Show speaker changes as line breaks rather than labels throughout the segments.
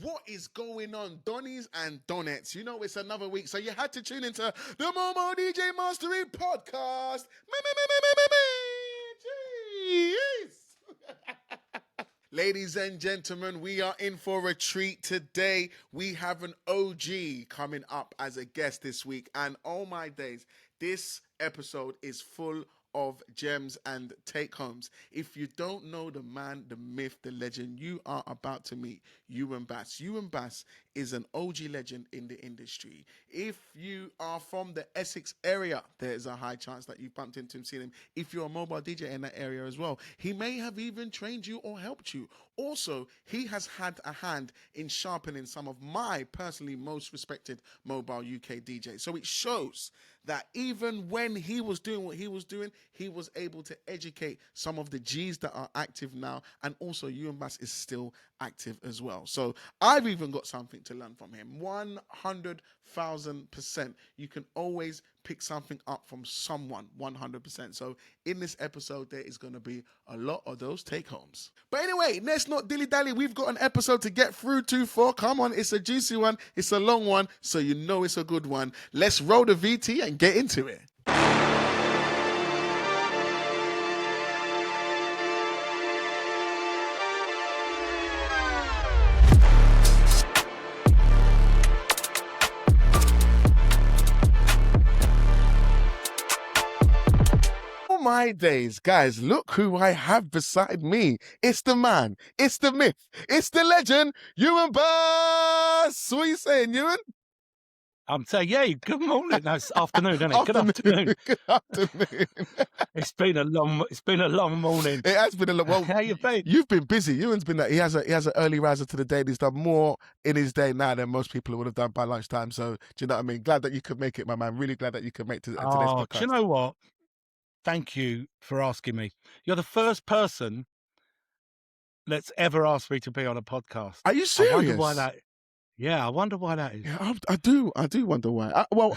What is going on, Donnies and Donettes? You know it's another week, so you had to tune into the Momo DJ Mastery Podcast. Jeez. Ladies and gentlemen, we are in for a treat today. We have an OG coming up as a guest this week, and oh my days, this episode is full of gems and take-homes. If you don't know the man, the myth, the legend, you are about to meet Euan Bass. Euan Bass is an OG legend in the industry. If you are from the Essex area, there's a high chance that you've bumped into him, seen him. If you're a mobile DJ in that area as well, he may have even trained you or helped you. Also, he has had a hand in sharpening some of my personally most respected mobile UK DJs. So it shows that even when he was doing what he was doing, he was able to educate some of the G's that are active now, and also Euan Bass is still active as well. So I've even got something to learn from him. 100,000%. You can always pick something up from someone, 100%. So in this episode, there is going to be a lot of those take-homes. But anyway, let's not dilly-dally. We've got an episode to get through to for. Come on, it's a juicy one. It's a long one, so you know it's a good one. Let's roll the VT and get into it. My days, guys, look who I have beside me. It's the man, it's the myth, it's the legend, Euan Bass. What are you saying, Euan?
I'm saying, yeah, good morning. No, it's afternoon, isn't it? Good afternoon.
Good afternoon.
It's been a long morning.
It has been a long. Well,
how you been?
You've been busy. Euan's been that. He has an early riser to the day. He's done more in his day now than most people would have done by lunchtime. So, do you know what I mean? Glad that you could make it, my man. Really glad that you could make today's podcast.
Do you know what? Thank you for asking me. You're the first person that's ever asked me to be on a podcast.
Are you serious?
I wonder why that. Yeah, I wonder why that is.
Yeah, I do wonder why. Well,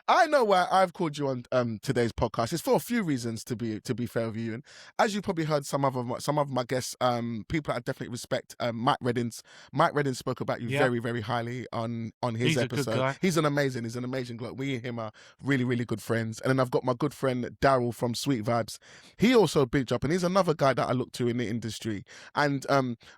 I know why I've called you on today's podcast. It's for a few reasons, to be fair with you. And as you probably heard, some of my guests, people I definitely respect. Mike Reddin spoke about you very, very highly on his episode.
He's a good guy.
He's an amazing guy. We and him are really, really good friends. And then I've got my good friend Daryl from Sweet Vibes. He also bigged up, and he's another guy that I look to in the industry. And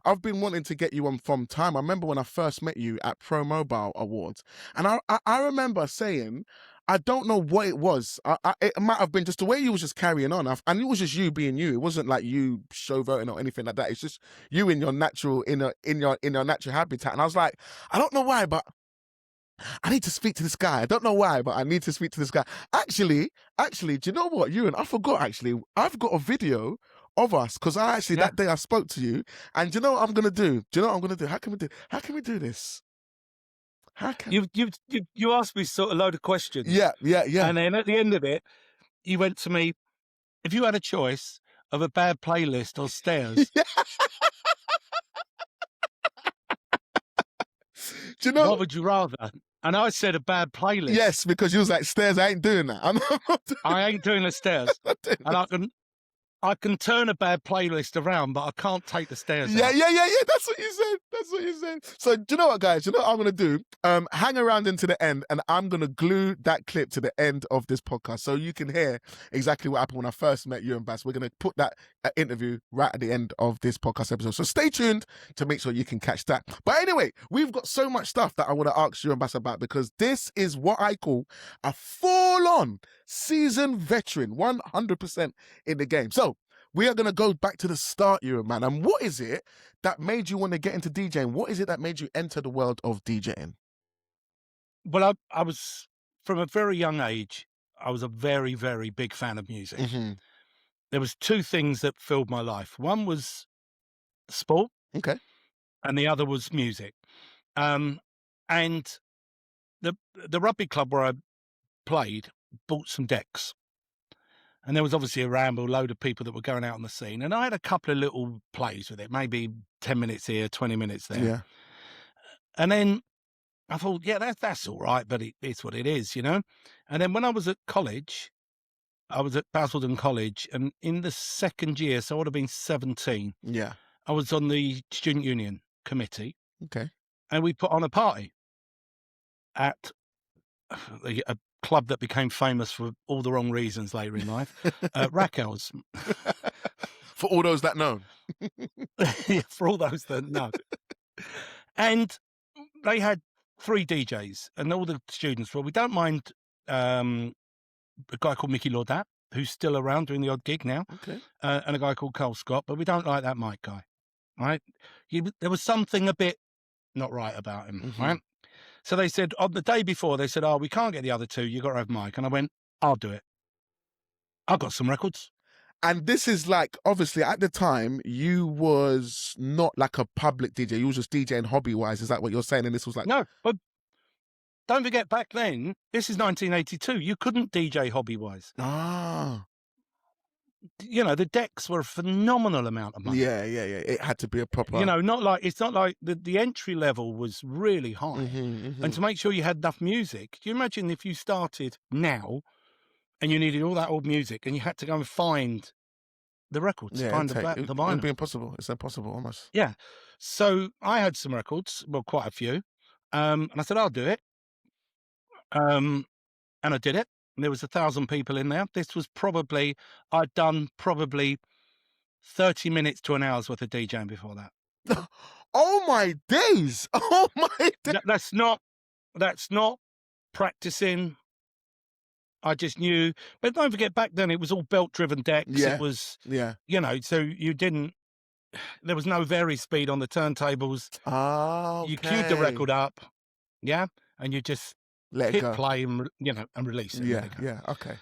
I've been wanting to get you on from time. I remember when I first met you at Pro Mobile Awards, and I remember saying, I don't know what it was. It might have been just the way you was just carrying on, and it was just you being you. It wasn't like you showboating or anything like that. It's just you in your natural in your natural habitat. And I was like, I don't know why, but I need to speak to this guy. I don't know why, but I need to speak to this guy. Actually, do you know what, Euan? I forgot. Actually, I've got a video of us, because that day I spoke to you, and do you know what I'm gonna do? How can we do this?
You asked me sort of load of questions.
Yeah.
And then at the end of it, you went to me, if you had a choice of a bad playlist or stairs.
Do you know
what would you rather? And I said a bad playlist.
Yes, because you was like, stairs, I ain't doing that.
I ain't doing the stairs. And I can turn a bad playlist around, but I can't take the stairs out.
Yeah. That's what you said. So do you know what, guys? You know what I'm going to do? Hang around into the end, and I'm going to glue that clip to the end of this podcast so you can hear exactly what happened when I first met Euan Bass. We're going to put that interview right at the end of this podcast episode. So stay tuned to make sure you can catch that. But anyway, we've got so much stuff that I want to ask Euan Bass about, because this is what I call a full-on seasoned veteran, 100% in the game. So we are going to go back to the start, Euan, man. And what is it that made you want to get into DJing? What is it that made you enter the world of DJing?
Well, I was, from a very young age, I was a very, very big fan of music.
Mm-hmm.
There was two things that filled my life. One was sport.
Okay.
And the other was music. And the rugby club where I played bought some decks. And there was obviously a load of people that were going out on the scene. And I had a couple of little plays with it, maybe 10 minutes here, 20 minutes there.
Yeah.
And then I thought, yeah, that's all right, but it's what it is, you know? And then when I was at college, I was at Basildon College, and in the second year, so I would have been 17.
Yeah.
I was on the student union committee,
Okay.
and we put on a party at a club that became famous for all the wrong reasons later in life, Raquel's.
For all those that know.
Yeah, for all those that know. And they had 3 DJs, and all the students were, we don't mind a guy called Mickey Laudat, who's still around doing the odd gig now,
Okay.
and a guy called Cole Scott, but we don't like that Mike guy, right? There was something a bit not right about him, right? So they said, on the day before, they said, oh, we can't get the other 2, you got to have Mike. And I went, I'll do it. I've got some records.
And this is like, obviously, at the time, you was not like a public DJ. You was just DJing hobby-wise. Is that what you're saying? And this was like...
No, but don't forget, back then, this is 1982. You couldn't DJ hobby-wise.
Ah.
You know, the decks were a phenomenal amount of money.
Yeah. It had to be a proper...
You know, it's not like the entry level was really high. And to make sure you had enough music, do you imagine if you started now and you needed all that old music and you had to go and find the records, find the vinyl?
It'd be impossible. It's impossible, almost.
Yeah. So I had some records, well, quite a few. And I said, I'll do it. And I did it. And there was 1,000 people in there. This was I'd done probably 30 minutes to an hour's worth of DJing before that.
Oh my days! Oh my days!
That's not practicing. I just knew. But don't forget, back then it was all belt-driven decks.
Yeah.
It was,
Yeah.
you know, so there was no vary speed on the turntables.
Oh, okay.
You queued the record up, yeah, and you just
let it go.
play and and release it.
Yeah, okay.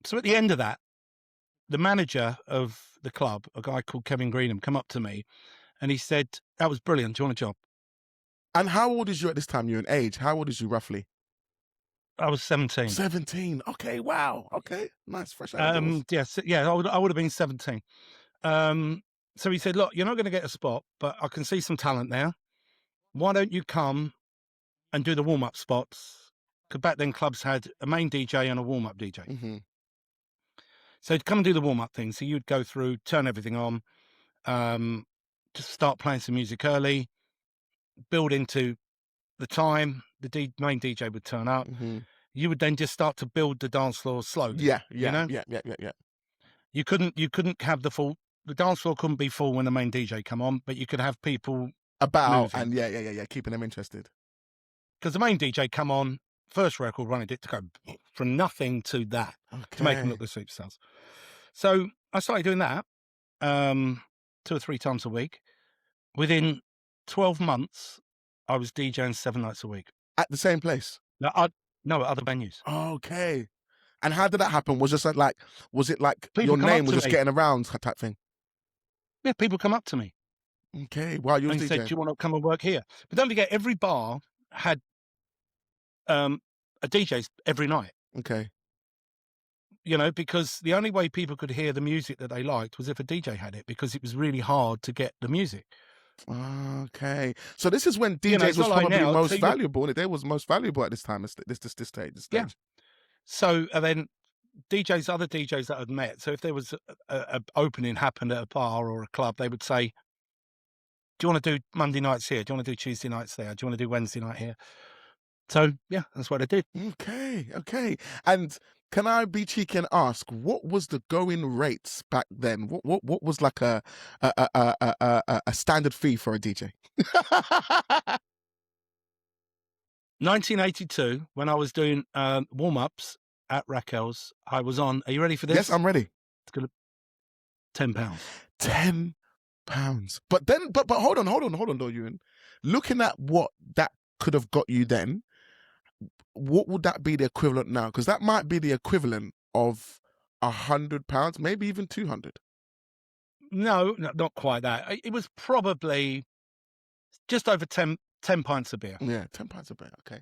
So at the end of that, the manager of the club, a guy called Kevin Greenham, come up to me, and he said, "That was brilliant. Do you want a job?"
And how old is you at this time? You in age? How old is you roughly?
I was 17.
17. Okay, wow. Okay, nice, fresh.
Yes, yeah, I would have been 17. So he said, "Look, you're not going to get a spot, but I can see some talent there. Why don't you come and do the warm-up spots?" Because back then clubs had a main DJ and a warm-up DJ. So he'd come and do the warm-up thing. So you'd go through, turn everything on, just start playing some music early, build into the time. The main DJ would turn up. You would then just start to build the dance floor slowly.
Yeah.
You know?
Yeah.
You couldn't have the dance floor couldn't be full when the main DJ come on, but you could have people
about
moving.
And yeah, keeping them interested.
Because the main DJ come on, first record wanted it to go from nothing to that, to make them look the superstars. So I started doing that 2 or 3 times a week. Within 12 months, I was DJing 7 nights a week.
At the same place?
No, at other venues.
Okay. And how did that happen? Was it like
People
your
come
name
up
was
to
just
me.
getting around type thing?
Yeah, people come up to me.
Okay, while you was
and
DJing.
said, "Do you want to come and work here?" But don't forget, every bar had a DJ every night.
Okay.
You know, because the only way people could hear the music that they liked was if a DJ had it, because it was really hard to get the music.
Okay. So this is when DJs was probably most valuable. They was most valuable at this time, this stage.
Yeah. So, and then other DJs that I'd met, so if there was a opening happened at a bar or a club, they would say, "Do you want to do Monday nights here? Do you want to do Tuesday nights there? Do you want to do Wednesday night here?" So, yeah, that's what I did.
Okay. And can I be cheeky and ask, what was the going rates back then? What was like a standard fee for a DJ?
1982, when I was doing warm-ups at Raquel's, I was on, are you ready for this?
Yes, I'm ready.
It's going to £10.
£10. But then, but hold on, though, Euan. Looking at what that could have got you then, what would that be the equivalent now? Because that might be the equivalent of £100, maybe even 200.
No, not quite that. It was probably just over 10 pints of beer.
Yeah, 10 pints of beer. Okay.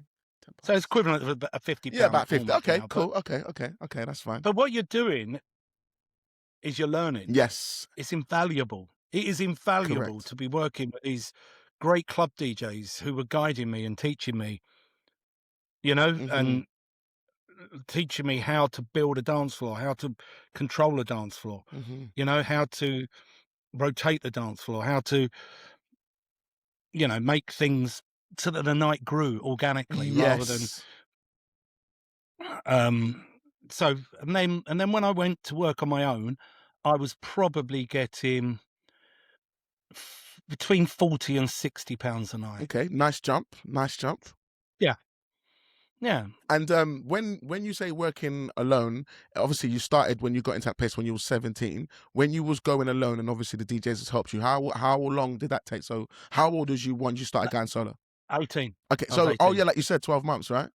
So it's equivalent of a £50.
Yeah, about 50. Okay,
now,
cool. Okay, that's fine.
But what you're doing is you're learning.
Yes.
It's invaluable. It is invaluable
Correct.
to be working with these great club DJs who were guiding me and teaching me, you know, and teaching me how to build a dance floor, how to control a dance floor, you know, how to rotate the dance floor, how to, make things so that the night grew organically rather than
Yes.
so and then when I went to work on my own, I was probably getting between 40 and 60 pounds a night.
Okay, nice jump. Nice jump.
Yeah. Yeah.
And when you say working alone, obviously you started when you got into that place when you were 17. When you was going alone, and obviously the DJs has helped you. How long did that take? So how old was you when you started going solo?
18.
Okay,
I was
so
18.
yeah, like you said, 12 months, right?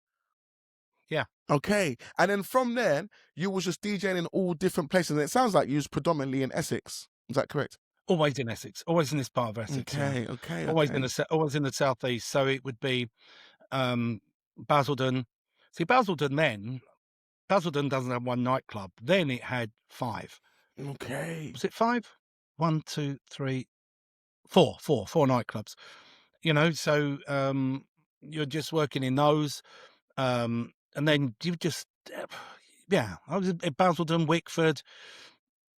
Yeah.
Okay, and then from there you was just DJing in all different places. And it sounds like you was predominantly in Essex. Is that correct?
Always in Essex. Always in this part of Essex.
Okay,
Yeah.
okay,
Always
okay.
always in the southeast. So it would be Basildon. See, Basildon doesn't have one nightclub. Then it had 5.
Okay.
Was it 5? 1, 2, 3, 4 nightclubs. So you're just working in those. And then you just I was at Basildon, Wickford,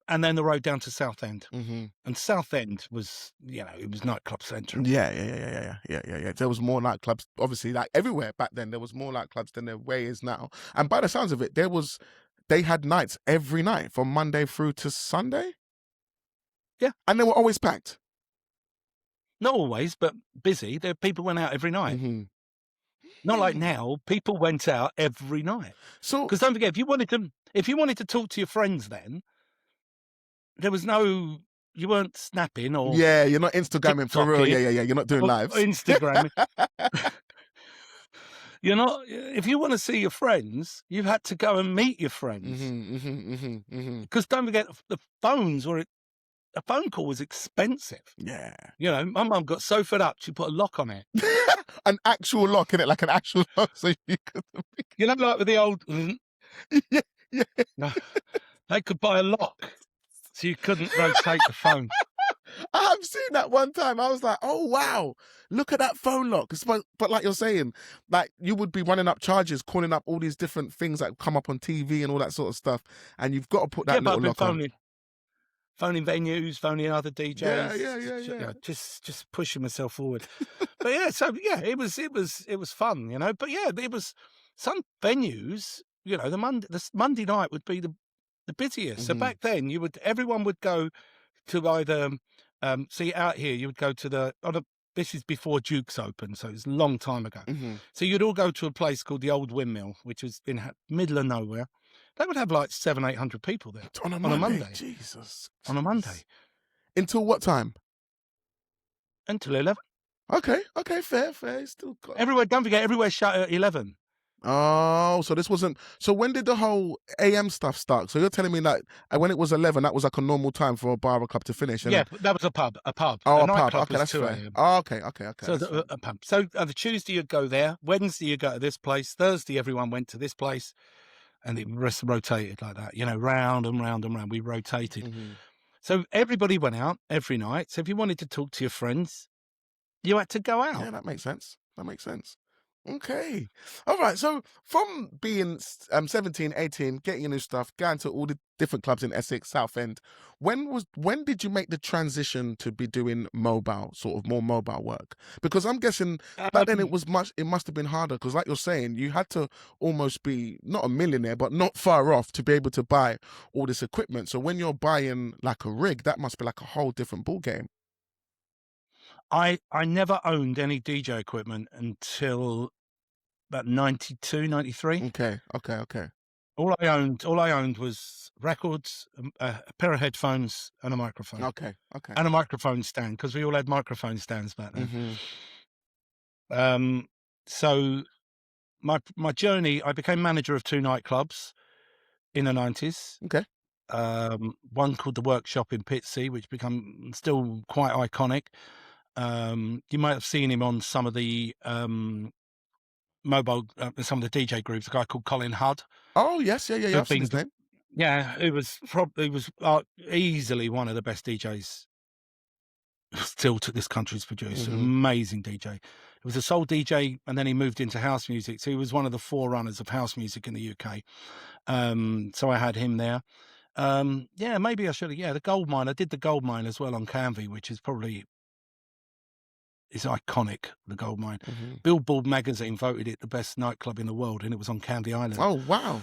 and then the road down to Southend.
Mm-hmm.
And Southend was, it was nightclub central.
Yeah. There was more nightclubs, obviously, like everywhere back then. There was more nightclubs than there is now. And by the sounds of it, they had nights every night from Monday through to Sunday.
Yeah.
And they were always packed.
Not always, but busy. People went out every night.
Mm-hmm.
Not like now. People went out every night.
So,
because don't forget, if you wanted to talk to your friends, then there was no. You weren't snapping or
yeah, you're not Instagramming for real. Yeah. You're not doing lives.
Instagramming. You're not. If you want to see your friends, you've had to go and meet your friends. Because don't forget, the phones were. A phone call was expensive.
Yeah.
My mum got so fed up, she put a lock on it.
An actual lock in it, like an actual lock, so you could.
Like with the old.
yeah.
No, they could buy a lock, so you couldn't rotate the phone.
I've seen that one time. I was like, oh, wow, look at that phone lock. But like you're saying, like you would be running up charges, calling up all these different things that come up on TV and all that sort of stuff. And you've got to put that little lock on.
Phoning venues, phoning other DJs.
Yeah.
Just pushing myself forward. But it was fun, But yeah, it was some venues, the Monday night would be the busiest. So back then everyone would go to either see out here, you would go to this is before Duke's opened, so it's a long time ago. So you'd all go to a place called the Old Windmill, which was in middle of nowhere. They would have like 700-800 people there
on a Monday. Jesus.
On a Monday.
Until what time?
Until 11.
Okay, fair. Still got...
Everywhere, don't forget, everywhere shut at 11.
Oh, so this wasn't... So when did the whole AM stuff start? So you're telling me that when it was 11, that was like a normal time for a bar or club to finish?
Yeah, that was a pub.
Oh,
a
pub. Okay,
that's
2
fair.
AM. Oh, okay.
So a pub. So the Tuesday you'd go there, Wednesday you'd go to this place, Thursday everyone went to this place, and the rest rotated like that, round and round and round. We rotated. So everybody went out every night. So if you wanted to talk to your friends, you had to go out.
Yeah, that makes sense. Okay. All right. So from being 17, 18, getting your new stuff, going to all the different clubs in Essex, Southend, when did you make the transition to be doing mobile, sort of more mobile work? Because I'm guessing back then it must have been harder because like you're saying, you had to almost be not a millionaire, but not far off to be able to buy all this equipment. So when you're buying like a rig, that must be like a whole different ball game.
I never owned any DJ equipment until about 92, 93.
Okay.
All I owned was records, a pair of headphones, and a microphone.
Okay.
And a microphone stand, because we all had microphone stands back then. So my journey, I became manager of 2 nightclubs in the 90s.
Okay.
One called The Workshop in Pitsea, which become still quite iconic. You might have seen him on some of the mobile, some of the DJ groups. A guy called Colin Hudd.
Oh yes, yeah. I've seen his name.
Yeah, it was easily one of the best DJs still to this country's produced. An amazing DJ. He was a soul DJ, and then he moved into house music. So he was one of the forerunners of house music in the UK. So I had him there. Yeah, maybe I should have. Yeah, the Gold Mine. I did the Gold Mine as well on Canvey, which is probably is iconic. The Gold Mine.
Mm-hmm.
Billboard magazine voted it the best nightclub in the world, and it was on Candy Island.
Oh, wow.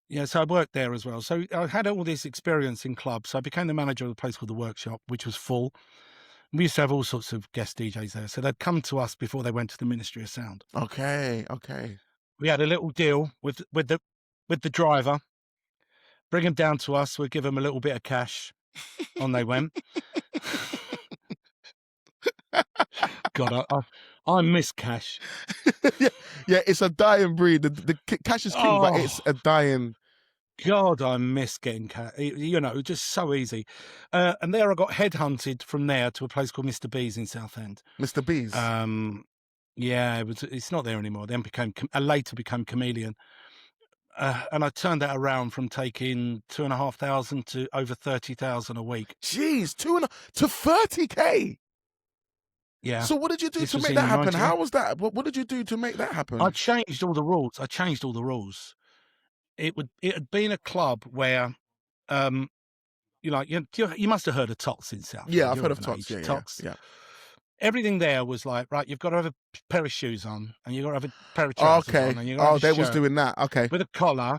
Yeah, so I worked there as well. So I had all this experience in clubs. So I became the manager of a place called The Workshop, which was full. We used to have all sorts of guest DJs there. So they'd come to us before they went to the Ministry of Sound.
Okay.
We had a little deal with the driver. Bring them down to us. We'd give them a little bit of cash. On they went. God, I miss cash.
Yeah, it's a dying breed. The cash is king, but it's a dying.
God, I miss getting cash. You know, just so easy. And there I got headhunted from there to a place called Mr. B's in Southend.
Mr. B's.
Yeah, it's not there anymore. Then later became Chameleon. And I turned that around from taking 2,500 to over 30,000 a week.
Jeez, to 30K.
Yeah.
So what did you do to make that happen? How was that? What did you do to make that happen?
I changed all the rules. It had been a club where, you must have heard of Tots in South.
Yeah, I've heard of Tots. Yeah.
Everything there was like, right, you've got to have a pair of shoes on, and you've got to have a pair of trousers on, and you've got to have a
they was doing that. Okay.
With a collar.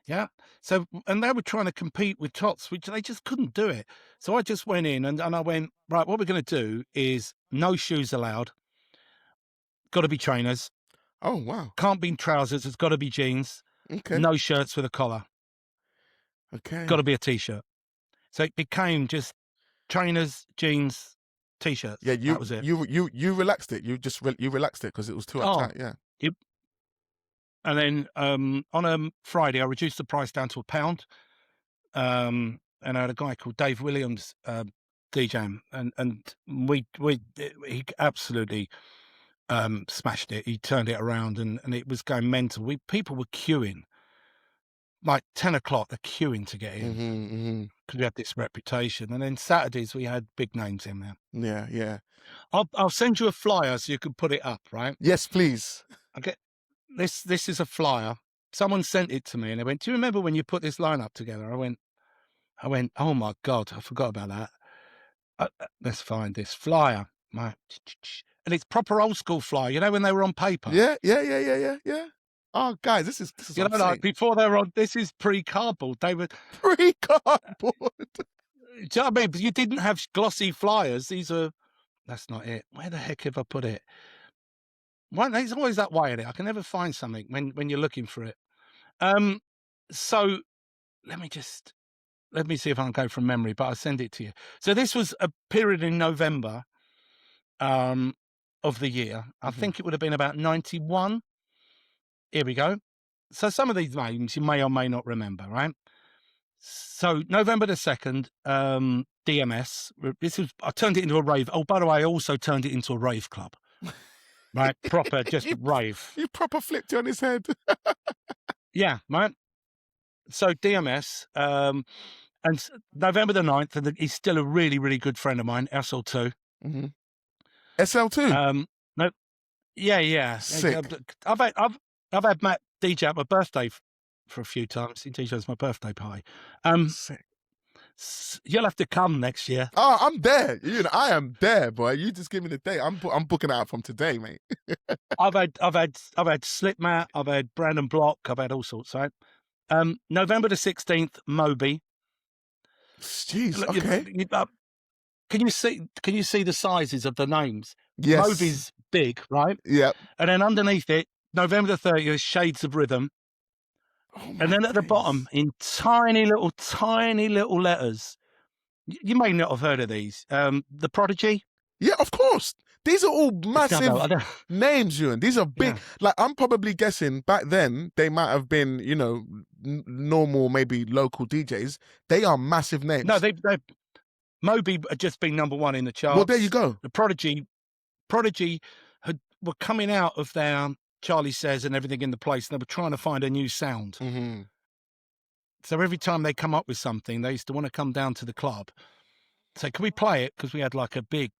Yeah. So, and they were trying to compete with Tots, which they just couldn't do it. So I just went in and I went, right, what we're going to do is no shoes allowed. Got to be trainers.
Oh, wow.
Can't be trousers. It's got to be jeans.
Okay.
No shirts with a collar.
Okay.
Got to be a T-shirt. So it became just trainers, jeans, T-shirts.
Yeah,
that was it.
You relaxed it. You relaxed it because it was too uptight. Yeah.
And then on a Friday, I reduced the price down to £1. And I had a guy called Dave Williams DJing, and he absolutely smashed it. He turned it around, and it was going mental. People were queuing. Like 10 o'clock, they're queuing to get in because we had this reputation. And then Saturdays, we had big names in there.
Yeah.
I'll send you a flyer so you can put it up, right?
Yes, please.
Okay. This is a flyer. Someone sent it to me, and they went, "Do you remember when you put this lineup together?" I went, "Oh my God, I forgot about that." Let's find this flyer. And it's proper old school flyer. You know when they were on paper?
Yeah. Oh, guys, this is
like before they were on. This is pre-cardboard. They were
pre-cardboard.
Do you know what I mean? But you didn't have glossy flyers. These are. That's not it. Where the heck have I put it? There's always that way in it. I can never find something when you're looking for it. So let me see if I can go from memory, but I'll send it to you. So this was a period in November of the year. I think it would have been about 91. Here we go. So some of these names you may or may not remember, right? So November the 2nd, DMS. I turned it into a rave. Oh, by the way, I also turned it into a rave club. Right, proper, just rave.
You proper flipped it on his head.
Yeah, right. So DMS, and November the 9th, and he's still a really, really good friend of mine, SL2.
SL2?
No, yeah.
Sick.
I've had Matt DJ at my birthday for a few times. He DJs my birthday party.
Sick.
You'll have to come next year.
Oh, I'm there. I am there, boy. You just give me the date. I'm booking it out from today, mate.
I've had Slipmat. I've had Brandon Block. I've had all sorts. Right. November the 16th, Moby.
Jeez. Okay.
Can you see the sizes of the names?
Yes.
Moby's big, right?
Yep.
And then underneath it, November the 30th, Shades of Rhythm. And then at the bottom, in tiny little letters, you may not have heard of these. The Prodigy.
Yeah, of course. These are all massive names, Euan. These are big. Yeah. Like, I'm probably guessing back then they might have been, normal, maybe local DJs. They are massive names.
No, they Moby had just been number one in the charts.
Well, there you go.
The Prodigy were coming out of their Charlie Says and everything in the place, and they were trying to find a new sound. So every time they come up with something, they used to want to come down to the club, say, "Can we play it?" Because we had like a big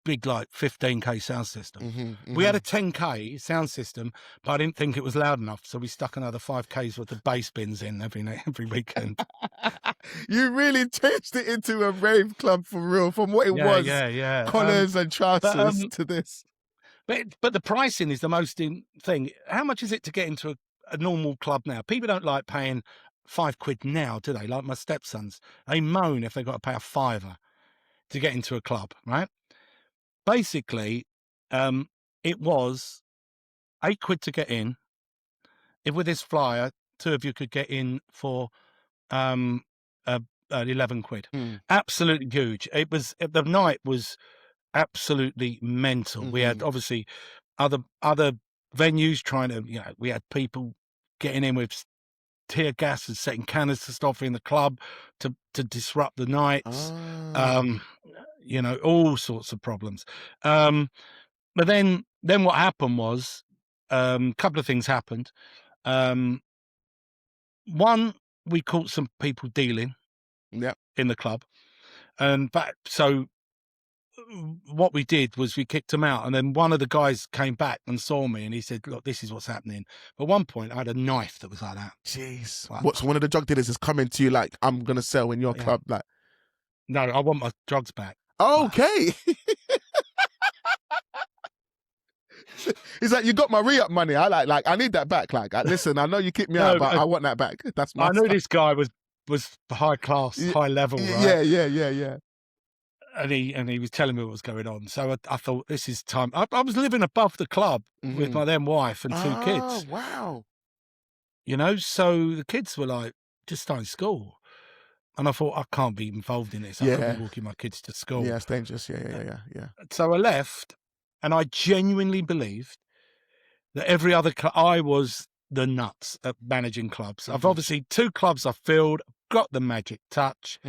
big, like 15K sound system.
Mm-hmm,
We had a 10K sound system, but I didn't think it was loud enough, so we stuck another 5Ks worth of bass bins in every weekend.
You really changed it into a rave club for real, from what it was.
Yeah.
Collars and trousers to this.
But the pricing is the most thing. How much is it to get into a normal club now? People don't like paying £5 now, do they? Like my stepsons, they moan if they've got to pay a £5 to get into a club, right? Basically, it was £8 to get in. If with this flyer, 2 of you could get in for 11 quid. Absolutely huge. It was, the night was absolutely mental. We had obviously other venues trying to, we had people getting in with tear gas and setting canister stuff in the club to disrupt the nights. All sorts of problems. But then what happened was a couple of things happened. One, we caught some people dealing in the club, and so what we did was we kicked them out, and then one of the guys came back and saw me, and he said, "Look, this is what's happening." But at one point, I had a knife that was like that.
Jeez. Like, so one of the drug dealers is coming to you like, "I'm gonna sell in your club." Like,
no, I want my drugs back.
Okay. He's like, "You got my re-up money. I I need that back. Like, listen, I know you kicked me out, but I want that back." That's my.
I knew this guy was high class, high level, right?
Yeah.
And he was telling me what was going on. So I thought, this is time. I was living above the club with my then wife and 2 kids.
Oh, wow.
So the kids were like just starting school. And I thought, I can't be involved in this. I can't be walking my kids to school.
Yeah, it's dangerous. Yeah.
So I left, and I genuinely believed that every other I was the nuts at managing clubs. I've obviously 2 clubs I filled, got the magic touch.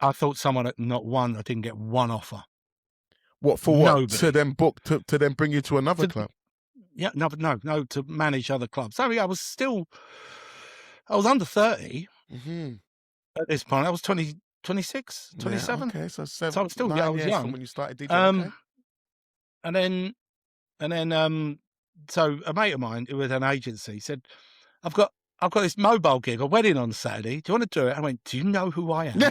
I thought someone at not one, I didn't get one offer.
What for? Nobody. What to then book to then bring you to another club?
Yeah, no, to manage other clubs. I mean, I was under 30 at this point. I was 26, 27.
Okay, so
I was still young.
From when you started DJing.
And then so a mate of mine who had an agency said, I've got this mobile gig, a wedding on Saturday. Do you want to do it? I went, do you know who I am?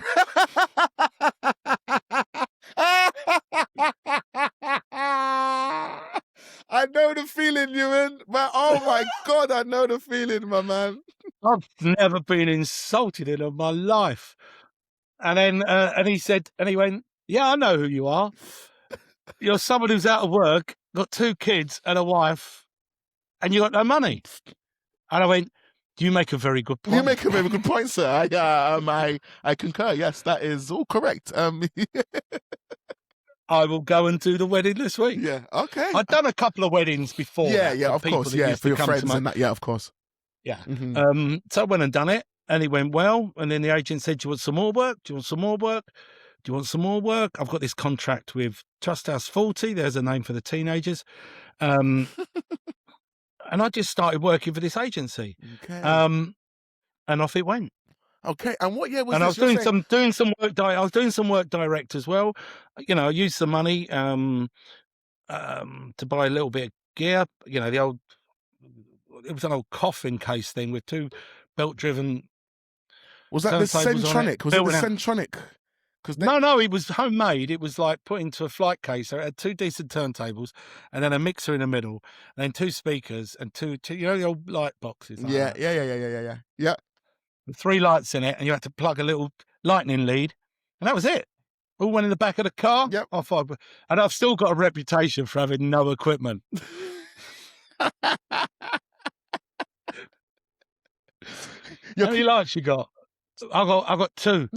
I know the feeling, Euan. But oh my God, I know the feeling, my man.
I've never been insulted in all my life. And then and he said, and he went, yeah, I know who you are. You're someone who's out of work, got 2 kids and a wife, and you got no money. And I went, you make a very good point.
You make a very good point, sir. I concur. Yes, that is all correct.
I will go and do the wedding this week.
Yeah, okay.
I've done a couple of weddings before.
Yeah, of course. Yeah, for your friends and that. Yeah, of course.
Yeah. So I went and done it, and it went well. And then the agent said, do you want some more work? Do you want some more work? Do you want some more work? I've got this contract with Trust House 40. There's a name for the teenagers. And I just started working for this agency.
Okay.
And off it went.
Okay. And what year was
and
this?
I was doing some work. I was doing some work direct as well. I used the money to buy a little bit of gear. It was an old coffin case thing with 2 belt-driven.
Was that the Centronic? Was it the Centronic?
No, it was homemade. It was like put into a flight case. So it had 2 decent turntables, and then a mixer in the middle, and then 2 speakers and two the old light boxes. Like
Yeah.
3 lights in it, and you had to plug a little lightning lead, and that was it. All went in the back of the car.
Yep.
And I've still got a reputation for having no equipment. How many lights you got? I got 2.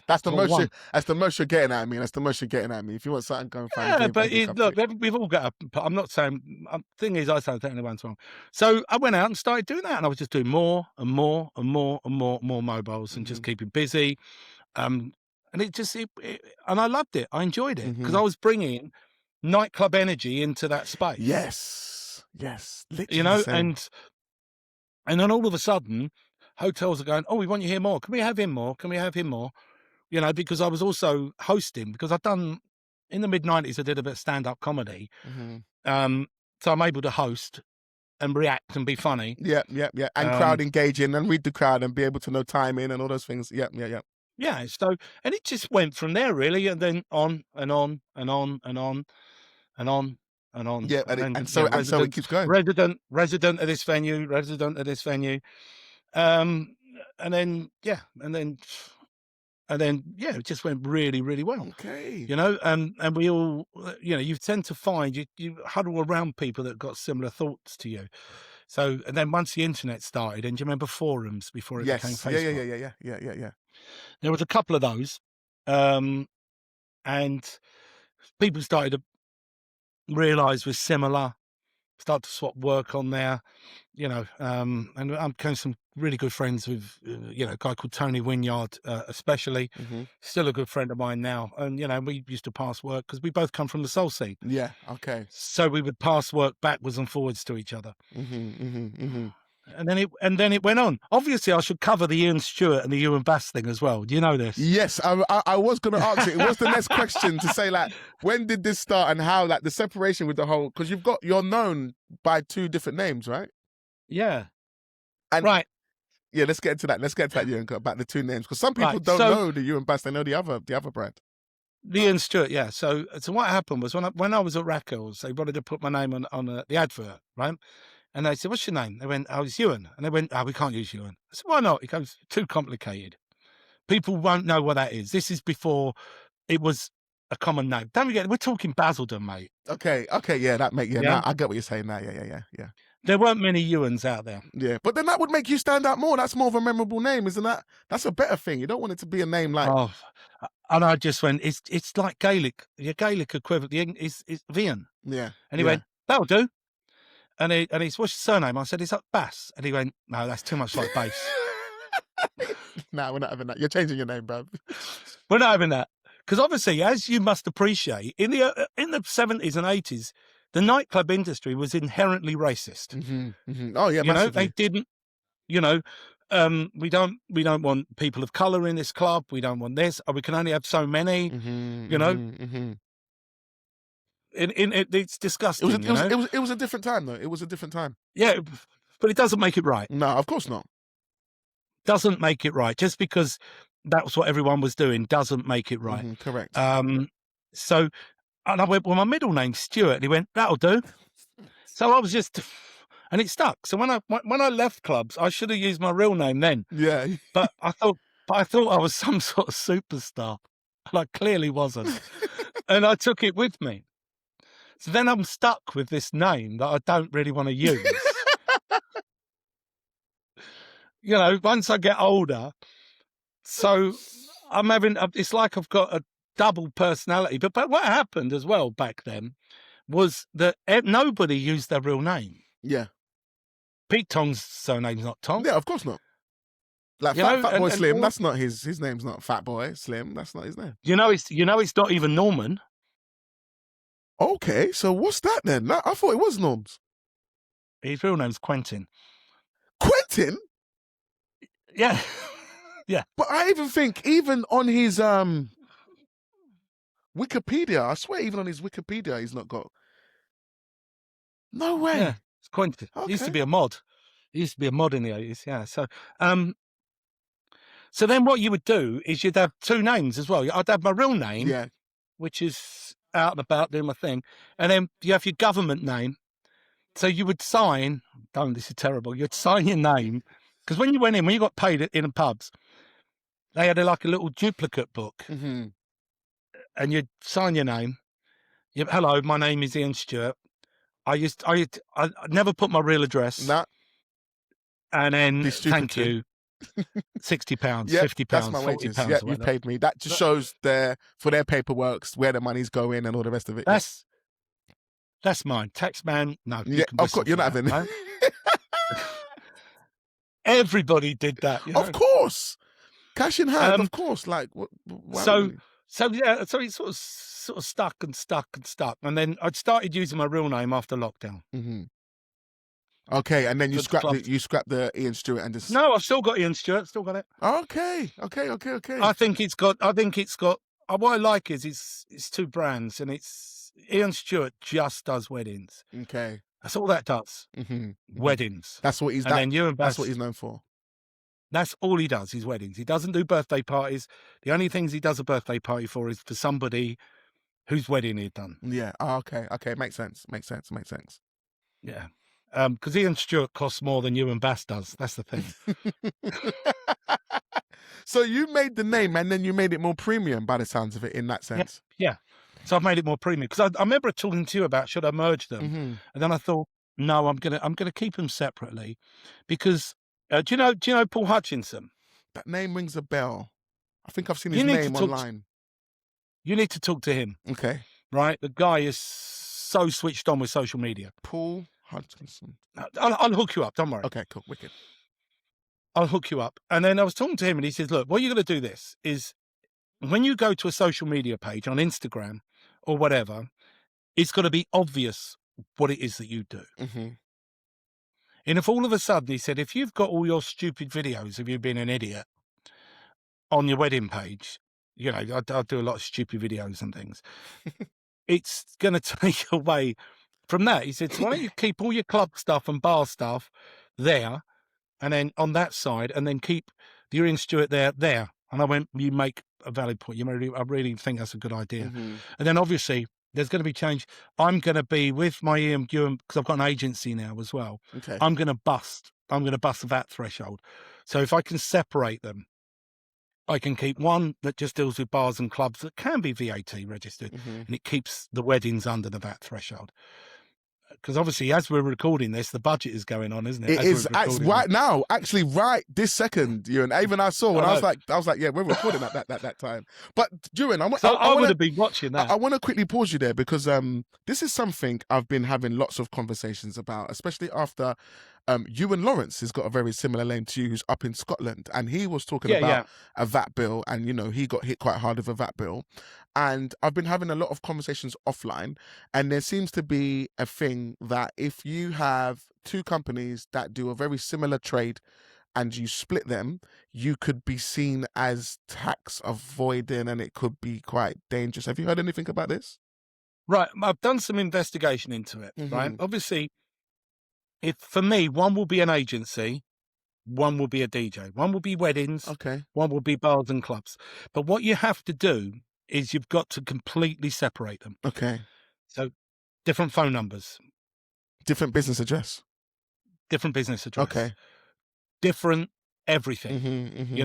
That's the most. That's the most you're getting at me. That's the most you're getting at me. If you want something, go and find.
Yeah, but look, we've all got. I'm not saying. Thing is, I don't think anyone's wrong. So I went out and started doing that, and I was just doing more and more and more and more mobiles, and just keeping busy. And and I loved it. I enjoyed it because I was bringing nightclub energy into that space.
Yes. Literally
and then all of a sudden, hotels are going, oh, we want you here more. Can we have him more? Can we have him more? Because I was also hosting, because I'd done in the mid-90s, I did a bit of stand-up comedy.
Mm-hmm.
So I'm able to host and react and be funny.
Yeah. And crowd engaging and read the crowd and be able to know timing and all those things. Yeah.
Yeah, so, and it just went from there, really, and then on and on and on and on and on and on.
Yeah, and so it keeps going.
Resident of this venue, and then it just went really, really well.
Okay.
You know, and we all, you know, you tend to find you huddle around people that got similar thoughts to you. So, and then once the internet started, and do you remember forums before it became Facebook?
Yeah.
There was a couple of those, and people started to realise we're similar, start to swap work on there, you know, and I became some really good friends with, you know, a guy called Tony Wynyard, especially, still a good friend of mine now. And, you know, we used to pass work because we both come from the soul scene.
Yeah, okay.
So we would pass work backwards and forwards to each other. And then it went on. Obviously, I should cover the Ian Stewart and the Euan Bass thing as well. Do you know this?
Yes, I was going to ask it. It was the next question to say, like, when did this start and how, like, the separation with the whole, because you're known by two different names, right?
Yeah.
And
right.
Yeah, let's get into that. Euan, about the two names, because some people don't know the Euan Bass. They know the other brand.
The Ian Stewart, yeah. So what happened was when I was at Rackles, they wanted to put my name on the advert, right? And they said, "What's your name?" They went, "Oh, it's Euan." And they went, "Oh, we can't use Euan." I said, "Why not?" He goes, "Too complicated. People won't know what that is. This is before it was a common name. Don't forget, we're talking Basildon, mate."
Okay, yeah, that make Now I get what you're saying now. Yeah.
There weren't many Euans out there.
Yeah, but then that would make you stand out more. That's more of a memorable name, isn't that? That's a better thing. You don't want it to be a name like.
Oh, and I just went, it's like Gaelic. Your Gaelic equivalent is Vian.
Yeah.
And he went, "That'll do." And he's, "What's your surname?" I said, "It's like Bass." And he went, "No, that's too much like bass."
No, we're not having that. You're changing your name, bruv.
We're not having that. Because obviously, as you must appreciate, in the 70s and 80s, the nightclub industry was inherently racist.
Oh yeah,
you
massively.
know, they didn't. You know, we don't want people of color in this club. We don't want this. Or we can only have so many. You know. It's disgusting.
It was a different time, though. It was a different time.
Yeah, but it doesn't make it right.
No, of course not.
Doesn't make it right. Just because that's what everyone was doing doesn't make it right.
Correct.
So, and I went, "Well, my middle name's Stewart." And he went, "That'll do." So I was just, and it stuck. So when I left clubs, I should have used my real name then.
Yeah.
But I thought I was some sort of superstar, and I clearly wasn't. And I took it with me. So then I'm stuck with this name that I don't really want to use. You know, once I get older, so it's like I've got a double personality. But what happened as well back then was that nobody used their real name.
Yeah.
Pete Tong's surname's not Tong.
Yeah, of course not. Like Fat Boy Slim, that's not his name's not Fat Boy Slim. That's not his name.
It's not even Norman.
Okay, so what's that then? I thought it was Norm's.
His real name's Quentin.
Quentin?
Yeah. Yeah.
But I even think, even on his Wikipedia, I swear even on his Wikipedia he's not got. No way.
Yeah, it's Quentin.
Okay.
He used to be a mod. He used to be a mod in the 80s, yeah. So then what you would do is you'd have two names as well. I'd have my real name, which is out and about doing my thing, and then you have your government name. So you would sign, this is terrible, you'd sign your name, because when you got paid in the pubs, they had like a little duplicate book, and you'd sign your name. "Hello, my name is Ian Stewart. I never put my real address.
Nah.
And then, thank you, £60, £50,
that's my
£40.
wages. Yeah, you paid me. That just shows for their paperwork where the money's going and all the rest of it.
That's mine. Taxman, no.
Yeah, of course, you're not having
it. Everybody did that.
Of course. Cash in hand, of course. Like,
so it sort of stuck. And then I'd started using my real name after lockdown.
Okay, and then you scrapped the Ian Stewart and just.
No, I've still got Ian Stewart. Still got it.
Okay.
I think it's got what I like is it's two brands, and it's Ian Stewart just does weddings.
Okay.
That's all that does. Weddings.
That's what he's.
And then Euan
That's
Bass,
what he's known for.
that's all he does is weddings. He doesn't do birthday parties. The only things he does a birthday party for is for somebody whose wedding he'd done.
Yeah. Oh, okay. Okay. Makes sense. Makes sense. Makes sense.
Yeah. Because Ian Stewart costs more than Euan Bass does. That's the thing.
So you made the name, and then you made it more premium by the sounds of it, in that sense.
Yeah. So I've made it more premium, because I remember talking to you about should I merge them, and then I thought, no, I'm gonna keep them separately, because do you know Paul Hutchinson?
That name rings a bell. I think I've seen
You
his
need to
name
talk
online.
You need to talk to him,
Okay.
right? The guy is so switched on with social media.
Paul Hutchinson.
I'll hook you up. Don't worry.
Okay, cool. Wicked.
I'll hook you up. And then I was talking to him, and he says, look, what you're going to do this is, when you go to a social media page on Instagram or whatever, it's got to be obvious what it is that you do. And if all of a sudden, he said, if you've got all your stupid videos of you being an idiot on your wedding page, you know, I do a lot of stupid videos and things, it's going to take away from that. He said, so why don't you keep all your club stuff and bar stuff there, and then on that side, and then keep the Ian Stewart there. And I went, you make a valid point. I really think that's a good idea. And then obviously there's going to be change. I'm going to be with my Ian, because I've got an agency now as well.
Okay.
I'm going to bust the VAT threshold. So if I can separate them, I can keep one that just deals with bars and clubs that can be VAT registered, and it keeps the weddings under the VAT threshold. Because obviously, as we're recording this, the budget is going on, isn't it?
It is right now, actually, right this second, Euan. Even I saw when I was like, yeah, we're recording at that time. But Euan,
I would have been watching that.
I want to quickly pause you there, because this is something I've been having lots of conversations about, especially after Euan Lawrence has got a very similar name to you, who's up in Scotland, and he was talking about a VAT bill, and he got hit quite hard with a VAT bill. And I've been having a lot of conversations offline, and there seems to be a thing that if you have two companies that do a very similar trade and you split them, you could be seen as tax avoiding, and it could be quite dangerous. Have you heard anything about this?
Right. I've done some investigation into it, right? Obviously, for me, one will be an agency, one will be a DJ, one will be weddings, one will be bars and clubs. But what you have to do is you've got to completely separate them.
Okay.
So different phone numbers.
Different business address.
Different business address.
Okay.
Different everything,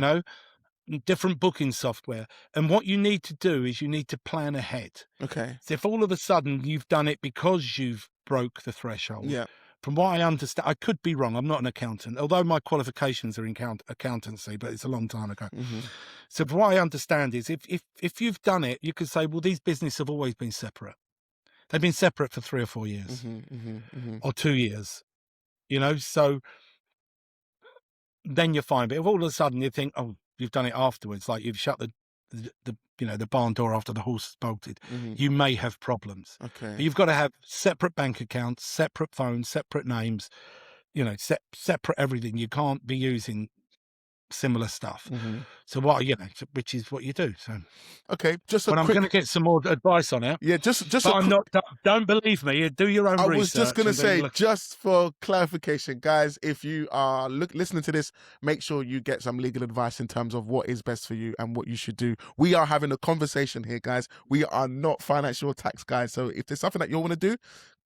different booking software. And what you need to do is you need to plan ahead.
Okay.
So if all of a sudden you've done it because you've broke the threshold, from what I understand, I could be wrong. I'm not an accountant, although my qualifications are in accountancy, but it's a long time ago. So from what I understand is if you've done it, you could say, well, these businesses have always been separate. They've been separate for 3 or 4 years or 2 years, so then you're fine. But if all of a sudden you think, oh, you've done it afterwards, like you've shut the barn door after the horse has bolted, you may have problems.
Okay.
But you've got to have separate bank accounts, separate phones, separate names, separate everything. You can't be using similar stuff. So which is what you do. So
okay,
I'm going to get some more advice on it.
Yeah, just.
But I'm not. Don't believe me. Do your own research.
I was just going to say, just for clarification, guys, if you are listening to this, make sure you get some legal advice in terms of what is best for you and what you should do. We are having a conversation here, guys. We are not financial tax guys. So if there's something that you want to do,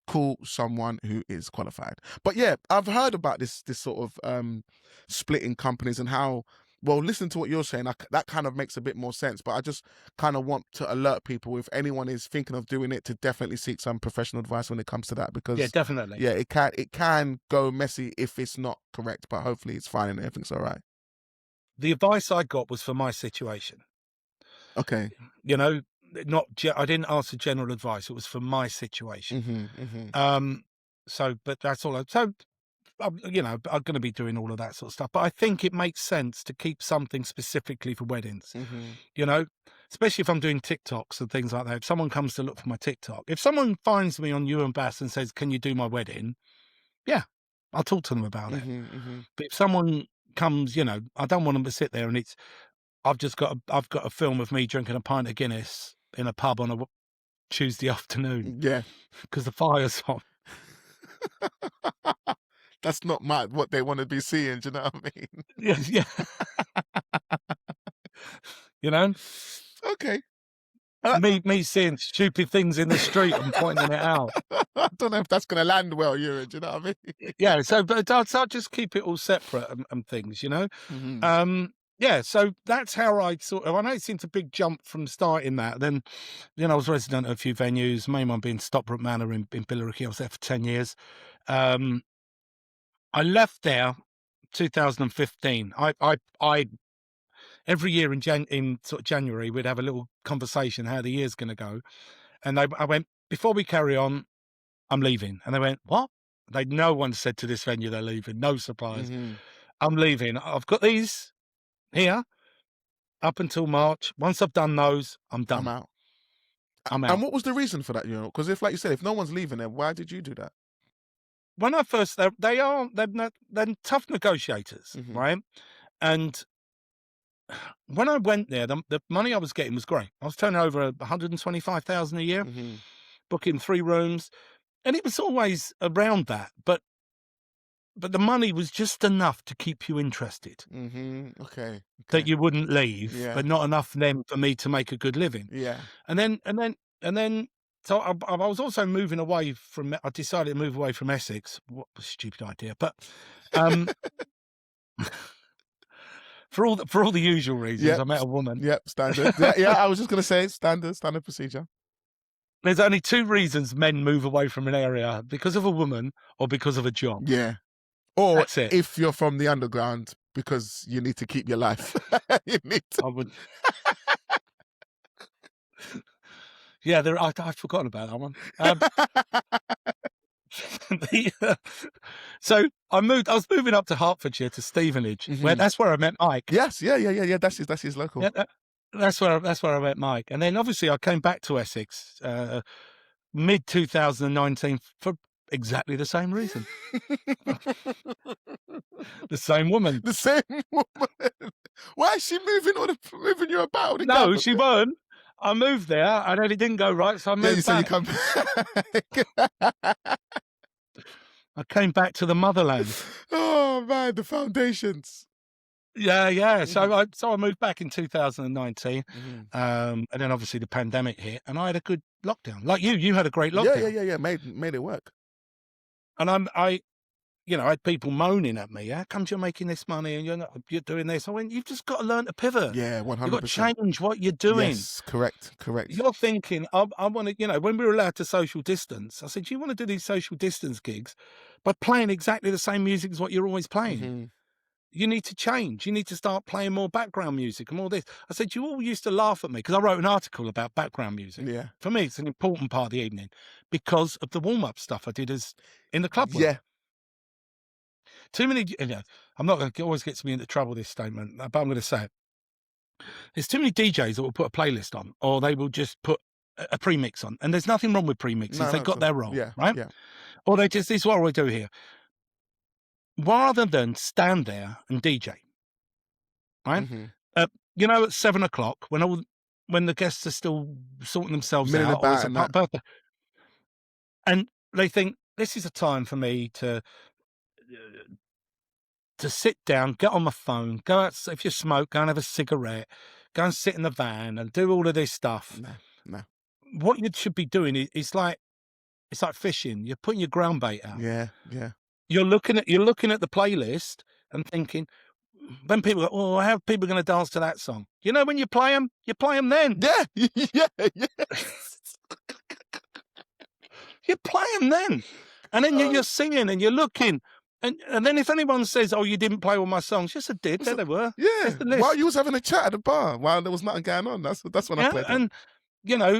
call someone who is qualified. But yeah, I've heard about this sort of splitting companies and how, well, listen to what you're saying. That kind of makes a bit more sense. But I just kind of want to alert people, if anyone is thinking of doing it, to definitely seek some professional advice when it comes to that, because
definitely,
it can go messy if it's not correct. But hopefully it's fine and everything's all right. The
advice I got was for my situation.
Okay.
I didn't ask for general advice. It was for my situation. So, but that's all. So, I'm going to be doing all of that sort of stuff. But I think it makes sense to keep something specifically for weddings. Especially if I'm doing TikToks and things like that. If someone comes to look for my TikTok, if someone finds me on Euan Bass and says, "Can you do my wedding?" Yeah, I'll talk to them about it. But if someone comes, I don't want them to sit there and it's I've got a film of me drinking a pint of Guinness in a pub on a Tuesday afternoon
Yeah.
because the fire's on.
That's not what they want to be seeing. Do you know what I mean?
Yeah, yeah. You know,
Okay.
me seeing stupid things in the street and pointing it out.
I don't know if that's going to land well, Euan. Do you know what I mean?
Yeah, so but I'll just keep it all separate and things, you know.
Mm-hmm.
Yeah, so that's how I sort of. I know it seems a big jump from starting that. Then I was resident at a few venues. Main one being Stockbrook Manor in Billericay. I was there for 10 years. I left there 2015. I every year in sort of January we'd have a little conversation how the year's going to go, and I went, before we carry on, I'm leaving, and they went, what? No one said to this venue they're leaving. No surprise.
Mm-hmm.
I'm leaving. I've got these here up until March. Once I've done those, I'm done.
I'm out.
I'm out.
And what was the reason for that, Euan? Because if, like you said, if no one's leaving there, why did you do that?
When I first, they're tough negotiators,
Mhm.
right? And when I went there, the money I was getting was great. I was turning over 125,000 a year,
Mm-hmm.
booking 3 rooms, and it was always around that. But the money was just enough to keep you interested,
Mm-hmm. Okay.
that you wouldn't leave,
Yeah.
but not enough then for me to make a good living.
Yeah.
And then, so I was also moving away from. I decided to move away from Essex. What a stupid idea, but for all the usual reasons,
Yep.
I met a woman.
Yep. Standard. yeah. I was just gonna say standard procedure.
There's only 2 reasons men move away from an area: because of a woman or because of a job.
Yeah. Or
That's it.
if you're from the underground, because you need to keep your life. You need to.
I would. Yeah, I'd forgotten about that one. So I was moving up to Hertfordshire to Stevenage, where that's where I met Mike.
Yes, yeah. That's his local.
Yeah, that's where I met Mike, and then obviously I came back to Essex mid 2019 for exactly the same reason. The same woman.
The same woman. Why is she moving you about?
No, she weren't. I moved there, and then it didn't go right, so I moved back.
You come back.
I came back to the motherland.
Oh man, the foundations.
Yeah. So I moved back in 2019, and then obviously the pandemic hit, and I had a good lockdown. Like you had a great lockdown.
Yeah. Made it work.
And I had people moaning at me. How come you're making this money and you're doing this? I went, you've just got to learn to pivot.
Yeah, 100%.
You've got to change what you're doing.
Yes, correct.
You're thinking, I want to, when we were allowed to social distance, I said, do you want to do these social distance gigs by playing exactly the same music as what you're always playing? You need to change. You need to start playing more background music and all this. I said, you all used to laugh at me because I wrote an article about background music.
Yeah.
For me, it's an important part of the evening because of the warm-up stuff I did in the club.
Yeah.
Too many, I'm not going to always gets me into trouble, this statement, but I'm going to say it. There's too many DJs that will put a playlist on, or they will just put a premix on. And there's nothing wrong with premixes. They've got their role, right?
Yeah.
Or this is what we do here. Rather than stand there and DJ, right? At 7:00 when the guests are still sorting themselves out, or it's a birthday, and they think this is a time for me to sit down, get on my phone, go out. If you smoke, go and have a cigarette, go and sit in the van and do all of this stuff.
No.
What you should be doing is like fishing. You're putting your ground bait out.
Yeah.
You're looking at the playlist and thinking, when people go, oh, how are people going to dance to that song? When you play them then.
Yeah.
You play them then. And then you're singing and you're looking. And then if anyone says, oh, you didn't play all my songs, yes, I did. There they were.
Yeah. While you was having a chat at the bar, while there was nothing going on. That's when I played them.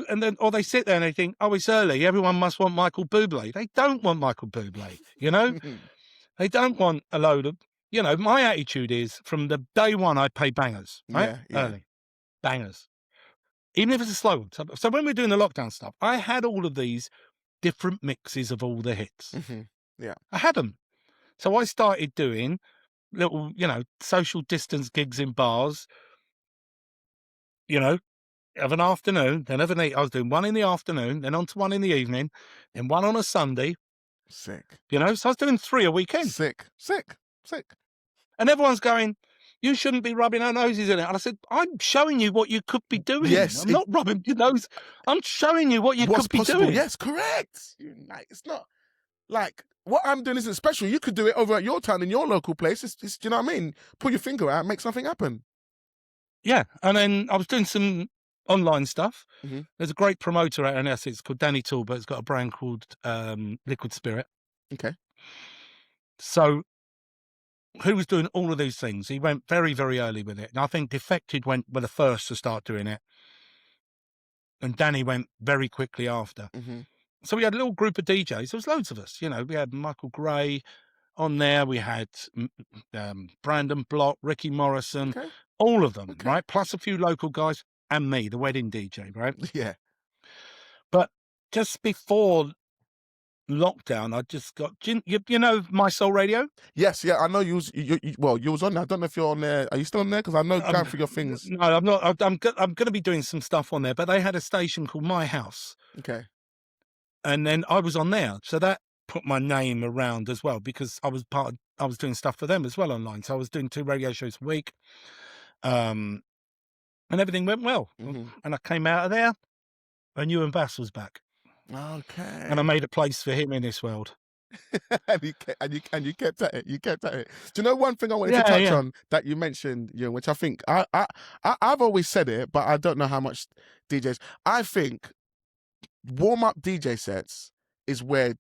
And then, or they sit there and they think, oh, it's early. Everyone must want Michael Bublé. They don't want Michael Bublé, They don't want a load of, my attitude is from the day one, I play bangers, right?
Yeah.
Early. Bangers. Even if it's a slow one. So when we're doing the lockdown stuff, I had all of these different mixes of all the hits.
Yeah.
I had them. So I started doing little, social distance gigs in bars. you know, of an afternoon, then of an I was doing one in the afternoon, then on to one in the evening, then one on a Sunday.
Sick.
You know, so I was doing 3 a weekend.
Sick.
And everyone's going, you shouldn't be rubbing our noses in it. And I said, I'm showing you what you could be doing.
Yes,
I'm not rubbing your nose. I'm showing you what you
what's
could be
possible.
doing.
Yes, correct. Like, it's not like what I'm doing isn't special. You could do it over at your town in your local place. It's do you know what I mean? Pull your finger out, make something happen.
Yeah. And then I was doing some online stuff.
Mhm.
There's a great promoter out in Essex called Danny Talbot. He's got a brand called Liquid Spirit.
Okay.
So who was doing all of these things? He went very, very early with it. And I think Defected were the first to start doing it. And Danny went very quickly after.
Mm-hmm.
So we had a little group of DJs. There was loads of us. You know, we had Michael Gray on there. We had Brandon Block, Ricky Morrison,
Okay.
all of them,
Okay.
right? Plus a few local guys and me, the wedding DJ, right?
Yeah.
But just before lockdown, I just got, you know, My Soul Radio?
Yes, yeah, I know you was on there. I don't know if you're on there. Are you still on there? Because I know going through your things.
No, I'm not. I'm going to be doing some stuff on there, but they had a station called My House.
Okay.
And then I was on there. So that put my name around as well, because I was doing stuff for them as well online. So I was doing 2 radio shows a week. And everything went well.
Mm-hmm.
And I came out of there and Euan Bass was back.
Okay.
And I made a place for him in this world.
and you kept at it. You kept at it. Do you know one thing I wanted to touch on that you mentioned, you know, which I think I've always said it, but I don't know how much DJs. I think warm-up DJ sets is where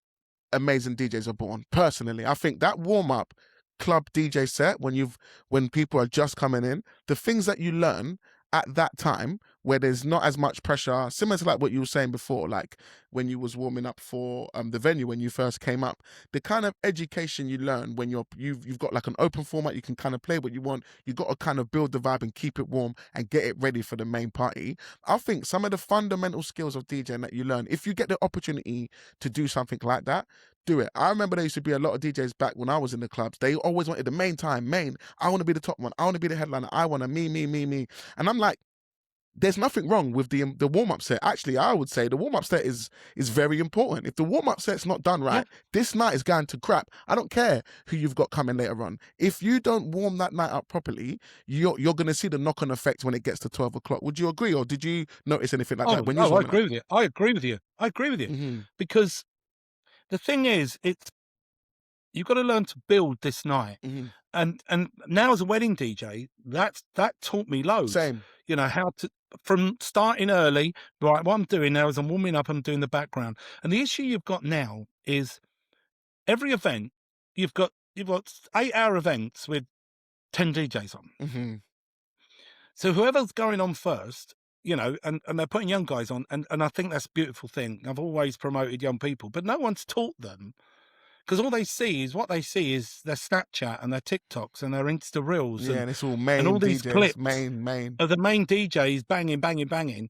amazing DJs are born. Personally, I think that warm-up club DJ set when people are just coming in, the things that you learn at that time where there's not as much pressure, similar to like what you were saying before, like when you was warming up for the venue when you first came up, the kind of education you learn when you've got like an open format, you can kind of play what you want, you got to kind of build the vibe and keep it warm and get it ready for the main party. I think some of the fundamental skills of DJing that you learn, if you get the opportunity to do something like that, do it. I remember there used to be a lot of DJs back when I was in the clubs. They always wanted the main time. I want to be the top one. I want to be the headliner. I want to me. And I'm like, there's nothing wrong with the warm-up set. Actually, I would say the warm-up set is very important. If the warm-up set's not done right, this night is going to crap. I don't care who you've got coming later on. If you don't warm that night up properly, you're going to see the knock-on effect when it gets to 12 o'clock. Would you agree, or did you notice anything like that when you was
I agree with you. I agree with you.
Mm-hmm.
Because the thing is, you've got to learn to build this night.
Mm-hmm.
And now as a wedding DJ, that taught me loads.
Same.
You know, how to, from starting early, right, what I'm doing now is I'm warming up, I'm doing the background. And the issue you've got now is every event, you've got 8-hour events with 10 DJs on.
Mm-hmm.
So whoever's going on first, you know, and they're putting young guys on, and I think that's a beautiful thing. I've always promoted young people, but no one's taught them, because all they see is their Snapchat and their TikToks and their Insta Reels.
Yeah, and it's all main
and all these
DJs,
clips
main.
of the main DJs banging.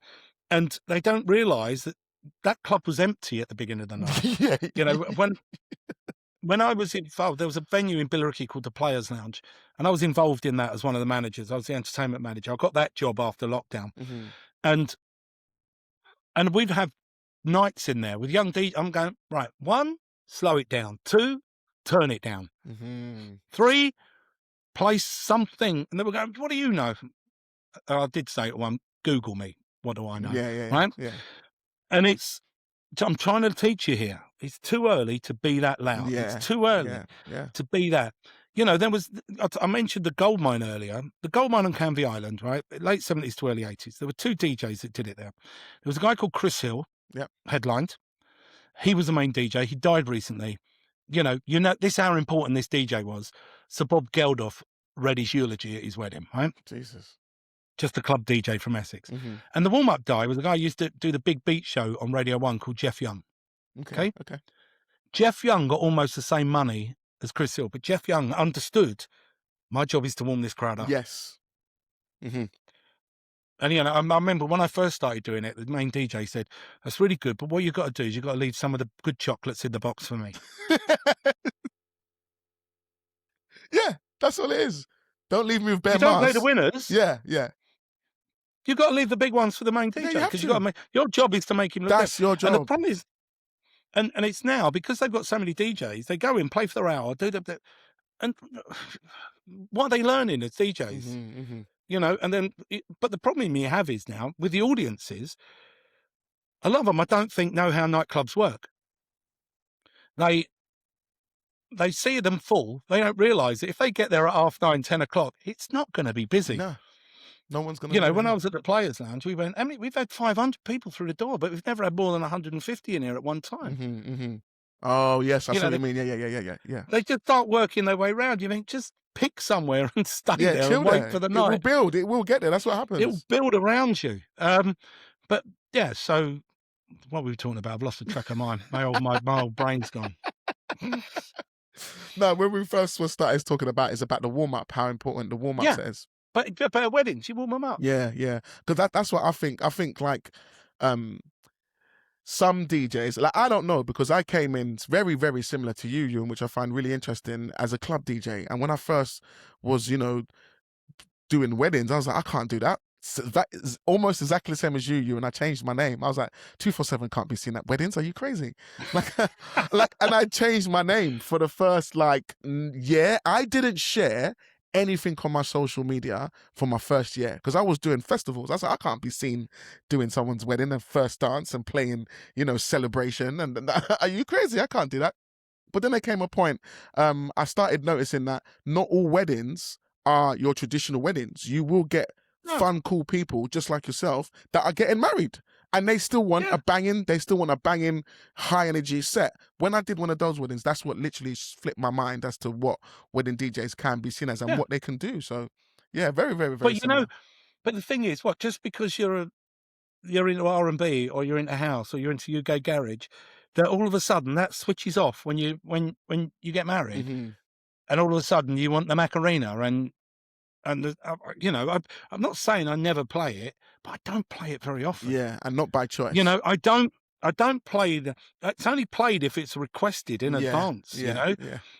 And they don't realise that club was empty at the beginning of the night.
Yeah.
You know, when I was involved, there was a venue in Billericay called the Players Lounge, and I was involved in that as one of the managers. I was the entertainment manager. I got that job after lockdown.
Mm-hmm.
And we'd have nights in there with young DJs. I'm going, right, 1, slow it down. 2, turn it down.
Mm-hmm.
3, play something. And they were going, what do you know? I did say to one, Google me. What do I know?
Yeah.
Right?
Yeah.
And I'm trying to teach you here. It's too early to be that loud.
Yeah.
It's too early to be that. You know, I mentioned the gold mine earlier. The gold mine on Canvey Island, right? Late 70s to early 80s. There were 2 DJs that did it there. There was a guy called Chris Hill, headlined. He was the main DJ. He died recently. You know, this how important this DJ was. So Bob Geldof read his eulogy at his wedding, right?
Jesus.
Just a club DJ from Essex.
Mm-hmm.
And the warm-up guy was a guy who used to do the Big Beat show on Radio 1 called Jeff Young. Okay. Jeff Young got almost the same money as Chris Hill, but Jeff Young understood my job is to warm this crowd up.
Yes. Mm-hmm.
And, you know, I remember when I first started doing it, the main DJ said, that's really good, but what you've got to do is you've got to leave some of the good chocolates in the box for me.
Yeah, that's all it is. Don't leave me with bare
You don't
Mars.
play the winners.
Yeah.
You've got to leave the big ones for the main
Yeah,
DJ
you have
because
to.
you got to make your job is to make him look
That's
good.
your job.
And the problem is, and it's now because they've got so many DJs, they go in, play for their hour, do the and what are they learning as DJs? You know, and then, but the problem you have is now with the audiences, a lot of them I don't think know how nightclubs work. They see them full. They don't realise that if they get there at 9:30, 10 o'clock, it's not going to be busy.
No one's going to.
You know, when I was at the Players Lounge, we went. I mean, we've had 500 people through the door, but we've never had more than 150 in here at one time.
Oh yes, I see what you mean. Yeah.
They just start working their way around. You think just pick somewhere and stay there and wait for the night.
It will build. It will get there. That's what happens.
It will build around you. But yeah. So what were we talking about? I've lost the track of mine. My old brain's gone.
No, when we first started talking about is about the warm up. How important the warm up is.
But at weddings, you warm them up.
Yeah. Because that's what I think. I think like, some DJs, like I don't know, because I came in very, very similar to you, Euan, which I find really interesting as a club DJ. And when I first was, doing weddings, I was like, I can't do that. So that is almost exactly the same as you, and I changed my name. I was like, 247 can't be seen at weddings. Are you crazy? And I changed my name for the first year. I didn't share anything on my social media for my first year because I was doing festivals. I was like, I can't be seen doing someone's wedding and first dance and playing, celebration. And are you crazy? I can't do that. But then there came a point, I started noticing that not all weddings are your traditional weddings. You will get fun, cool people just like yourself that are getting married. And they still want a banging, high energy set. When I did one of those weddings, that's what literally flipped my mind as to what wedding DJs can be seen as and what they can do. So, yeah, very, very, very similar.
But the thing is, just because you're into R&B or you're into house or you're into UK garage, that all of a sudden that switches off when you get married, and all of a sudden you want the Macarena and I'm not saying I never play it, but I don't play it very often.
Yeah, and not by choice.
I don't play it's only played if it's requested in advance,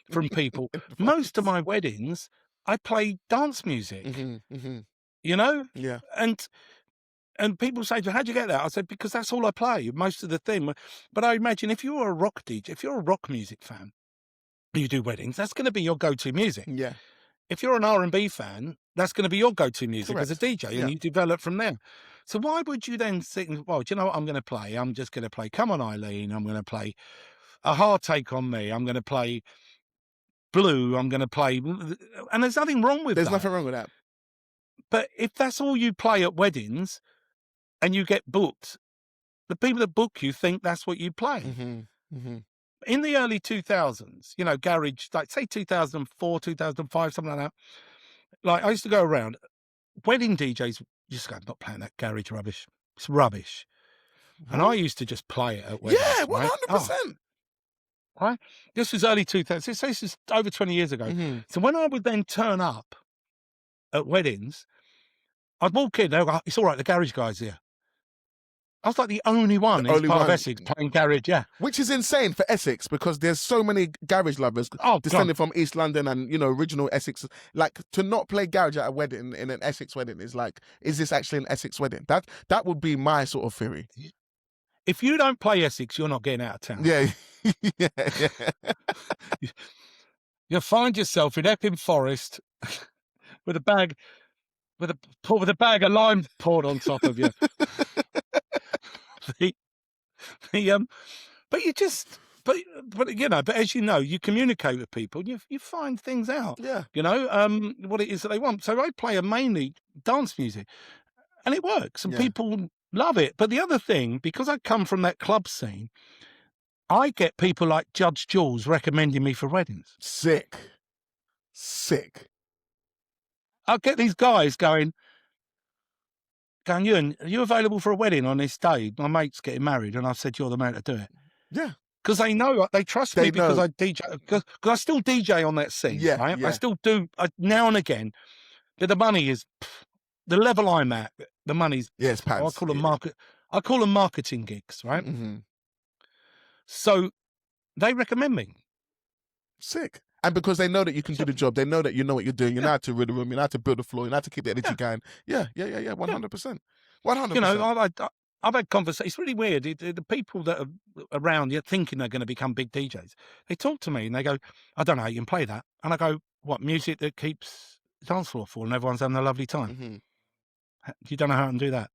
from people. Most of my weddings, I play dance music,
Yeah.
And people say, how'd you get that? I said, because that's all I play, most of the thing. But I imagine if you're a rock DJ, if you're a rock music fan, you do weddings, that's going to be your go-to music.
Yeah.
If you're an R&B fan, that's going to be your go-to music as a DJ, and you develop from there. So why would you then think, well, do you know what I'm going to play? I'm just going to play Come On Eileen. I'm going to play A Hard Take on Me. I'm going to play Blue. I'm going to play... And there's nothing wrong with that.
There's nothing wrong with that.
But if that's all you play at weddings and you get booked, the people that book you think that's what you play. In the early 2000s, garage, like say 2004, 2005, something like that. Like I used to go around, wedding DJs just go, I'm not playing that garage rubbish. It's rubbish. And I used to just play it at weddings.
Yeah, 100%.
Right? This was early 2000s. This is over 20 years ago. So when I would then turn up at weddings, I'd walk in, they'd go, it's all right, the garage guy's here. I was like the only one who's part of Essex playing garage,
Which is insane for Essex because there's so many garage lovers descending from East London and, original Essex. Like, to not play garage at a wedding, in an Essex wedding, is like, is this actually an Essex wedding? That would be my sort of theory.
If you don't play Essex, you're not getting out of town.
Yeah.
You'll find yourself in Epping Forest with a bag of lime poured on top of you. But as you know, you communicate with people, you find things out.
Yeah.
What it is that they want. So I play mainly dance music, and it works, and people love it. But the other thing, because I come from that club scene, I get people like Judge Jules recommending me for weddings.
Sick.
I'll get these guys going, Euan, are you available for a wedding on this day? My mate's getting married, and I said, you're the man to do it.
Yeah.
Because they know, they trust me because I DJ, because I still DJ on that scene, right? Yeah. I still do, now and again, but the money is, the level I'm at, the money's,
it's pants.
I call them marketing gigs, right? So they recommend me.
Sick. And because they know that you can do the job, they know that you know what you're doing. You know how to rid the room, you know how to build the floor, you know how to keep the energy going. Yeah, 100%. 100%.
You know, I've had conversations. It's really weird. The people that are around you thinking they're going to become big DJs, they talk to me and they go, I don't know how you can play that. And I go, what, music that keeps the dance floor full and everyone's having a lovely time?
Mm-hmm.
You don't know how to do that?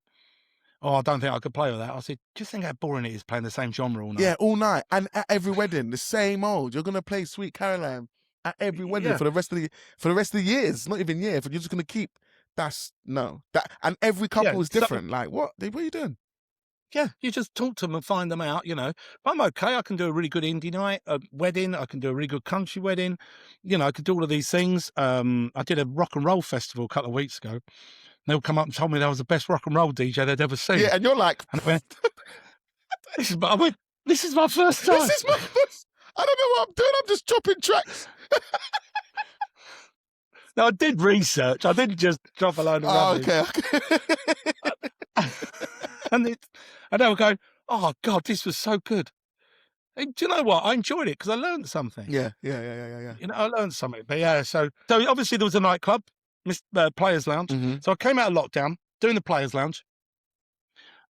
Oh, I don't think I could play with that. I said, just think how boring it is playing the same genre all night.
Yeah, all night. And at every wedding, the same old. You're going to play Sweet Caroline at every wedding for the rest of the years. Not even year. You're just going to keep... And every couple is different. Like, what are you doing?
Yeah, you just talk to them and find them out, you know. I'm okay. I can do a really good indie night, a wedding. I can do a really good country wedding. You know, I could do all of these things. I did a rock and roll festival a couple of weeks ago. They'll come up and told me that was the best rock and roll DJ they'd ever seen.
Yeah, and you're like...
And I went, this is my first time.
This is my first... I don't know what I'm doing. I'm just chopping tracks.
No, I did research. I didn't just drop a load of rubbish.
Okay.
And they were going, oh, God, this was so good. And do you know what? I enjoyed it because I learned something.
Yeah.
You know, I learned something. But yeah, so obviously there was a nightclub, Players Lounge.
Mm-hmm.
So I came out of lockdown, doing the Players Lounge.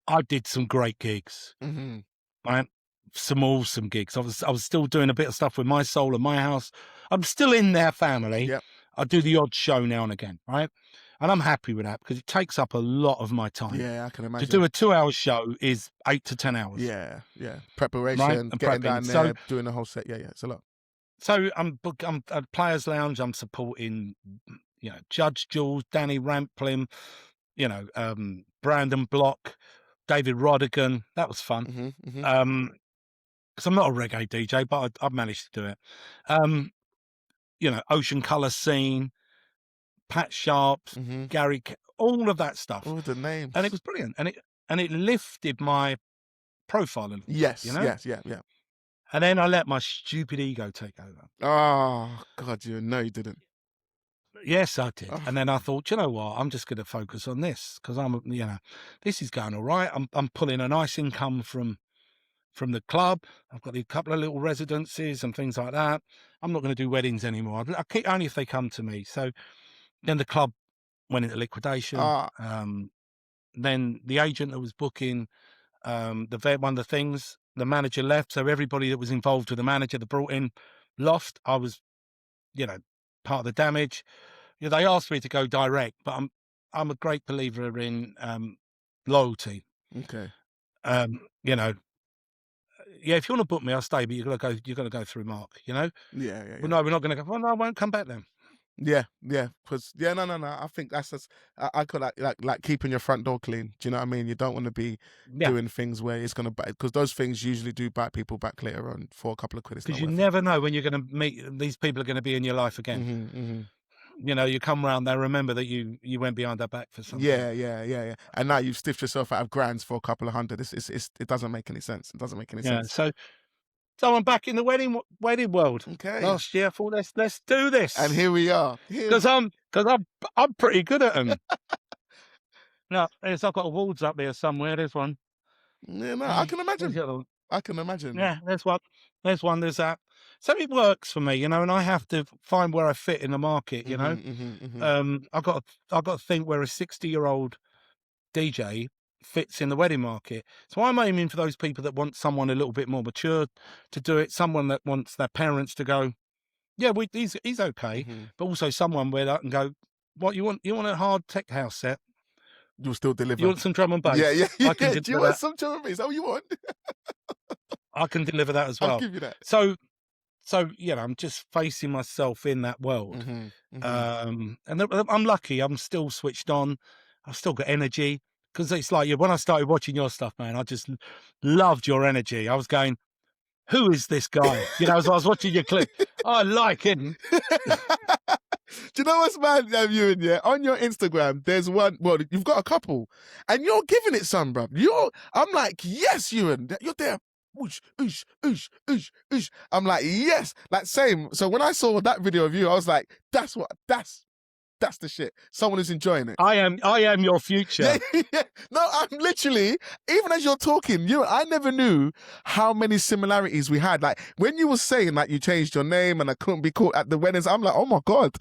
I did some great gigs.
Mm-hmm.
Right? Some awesome gigs. I was still doing a bit of stuff with My Soul and My House. I'm still in their family.
Yep.
I do the odd show now and again, right? And I'm happy with that because it takes up a lot of my time.
Yeah, I can imagine.
To do a 2-hour show is 8 to 10 hours.
Yeah. Preparation,
right? And
getting
prepping.
down there, doing the whole set. Yeah, it's a lot.
So I'm at Players Lounge. I'm supporting, you know, Judge Jules, Danny Rampling, you know, Brandon Block, David Rodigan. That was fun.
Mm-hmm.
Because I'm not a reggae DJ, but I've managed to do it. You know, Ocean Colour Scene, Pat Sharps,
Mm-hmm.
Gary, all of that stuff.
All the names.
And it was brilliant. And it lifted my profile a little
Yes,
bit, you know?
yes, yeah.
And then I let my stupid ego take over.
Oh, God, you didn't.
Yes, I did.
Oh.
And then I thought, you know what? I'm just going to focus on this because this is going all right. I'm pulling a nice income from the club. I've got a couple of little residencies and things like that. I'm not going to do weddings anymore. I keep only if they come to me. So then the club went into liquidation. Then the agent that was booking one of the things, the manager left. So everybody that was involved with the manager that brought in lost. I was, you know, part of the damage. You know, they asked me to go direct, but I'm a great believer in loyalty.
Okay.
You know, yeah, if you want to book me, I'll stay, but you're gonna go through Mark, you know?
Yeah.
Well, no, we're not gonna go. Well, no, I won't come back then.
Yeah. Because no. I think that's just I call that like keeping your front door clean. Do you know what I mean? You don't want to be doing things where it's gonna bite, because those things usually do bite people back later on for a couple of quid.
Because you never know when you're gonna meet these people are gonna be in your life again.
Mm-hmm.
You know, you come round, they remember that you went behind their back for something.
Yeah. And now you've stiffed yourself out of grands for a couple of hundred. It doesn't make any sense. It doesn't make any sense.
So I'm back in the wedding world.
Okay.
Last year I thought let's do this.
And here we are.
Because I'm pretty good at them. No, I've got awards up there somewhere. There's one.
Yeah, no, I can imagine. I can imagine.
Yeah, there's one. There's that. So it works for me, you know, and I have to find where I fit in the market, you know. I've got to think where a 60-year-old DJ fits in the wedding market. So I'm aiming for those people that want someone a little bit more mature to do it, someone that wants their parents to go, yeah, he's okay, but also someone where I can go, what you want? You want a hard tech house set?
You'll still deliver.
You want some drum and bass?
Yeah.
I can
do you want some drum and bass? Is that what you want?
I can deliver that as well.
I'll give you that.
So you know, I'm just facing myself in that world. And I'm lucky. I'm still switched on. I've still got energy, because it's like when I started watching your stuff, man, I just loved your energy. I was going, who is this guy? You know, as I was watching your clip, I like him.
Do you know what's mad, Euan? Yeah, on your Instagram, there's one. Well, you've got a couple, and you're giving it some, bro. I'm like, yes, Euan, you're there. Oosh, oosh, oosh, oosh, oosh. I'm like, yes, like same. So when I saw that video of you, I was like, that's That's the shit. Someone who's enjoying it.
I am your future.
Yeah. No, I'm literally, even as you're talking, I never knew how many similarities we had. Like when you were saying that you changed your name and I couldn't be caught at the weddings, I'm like, oh my God,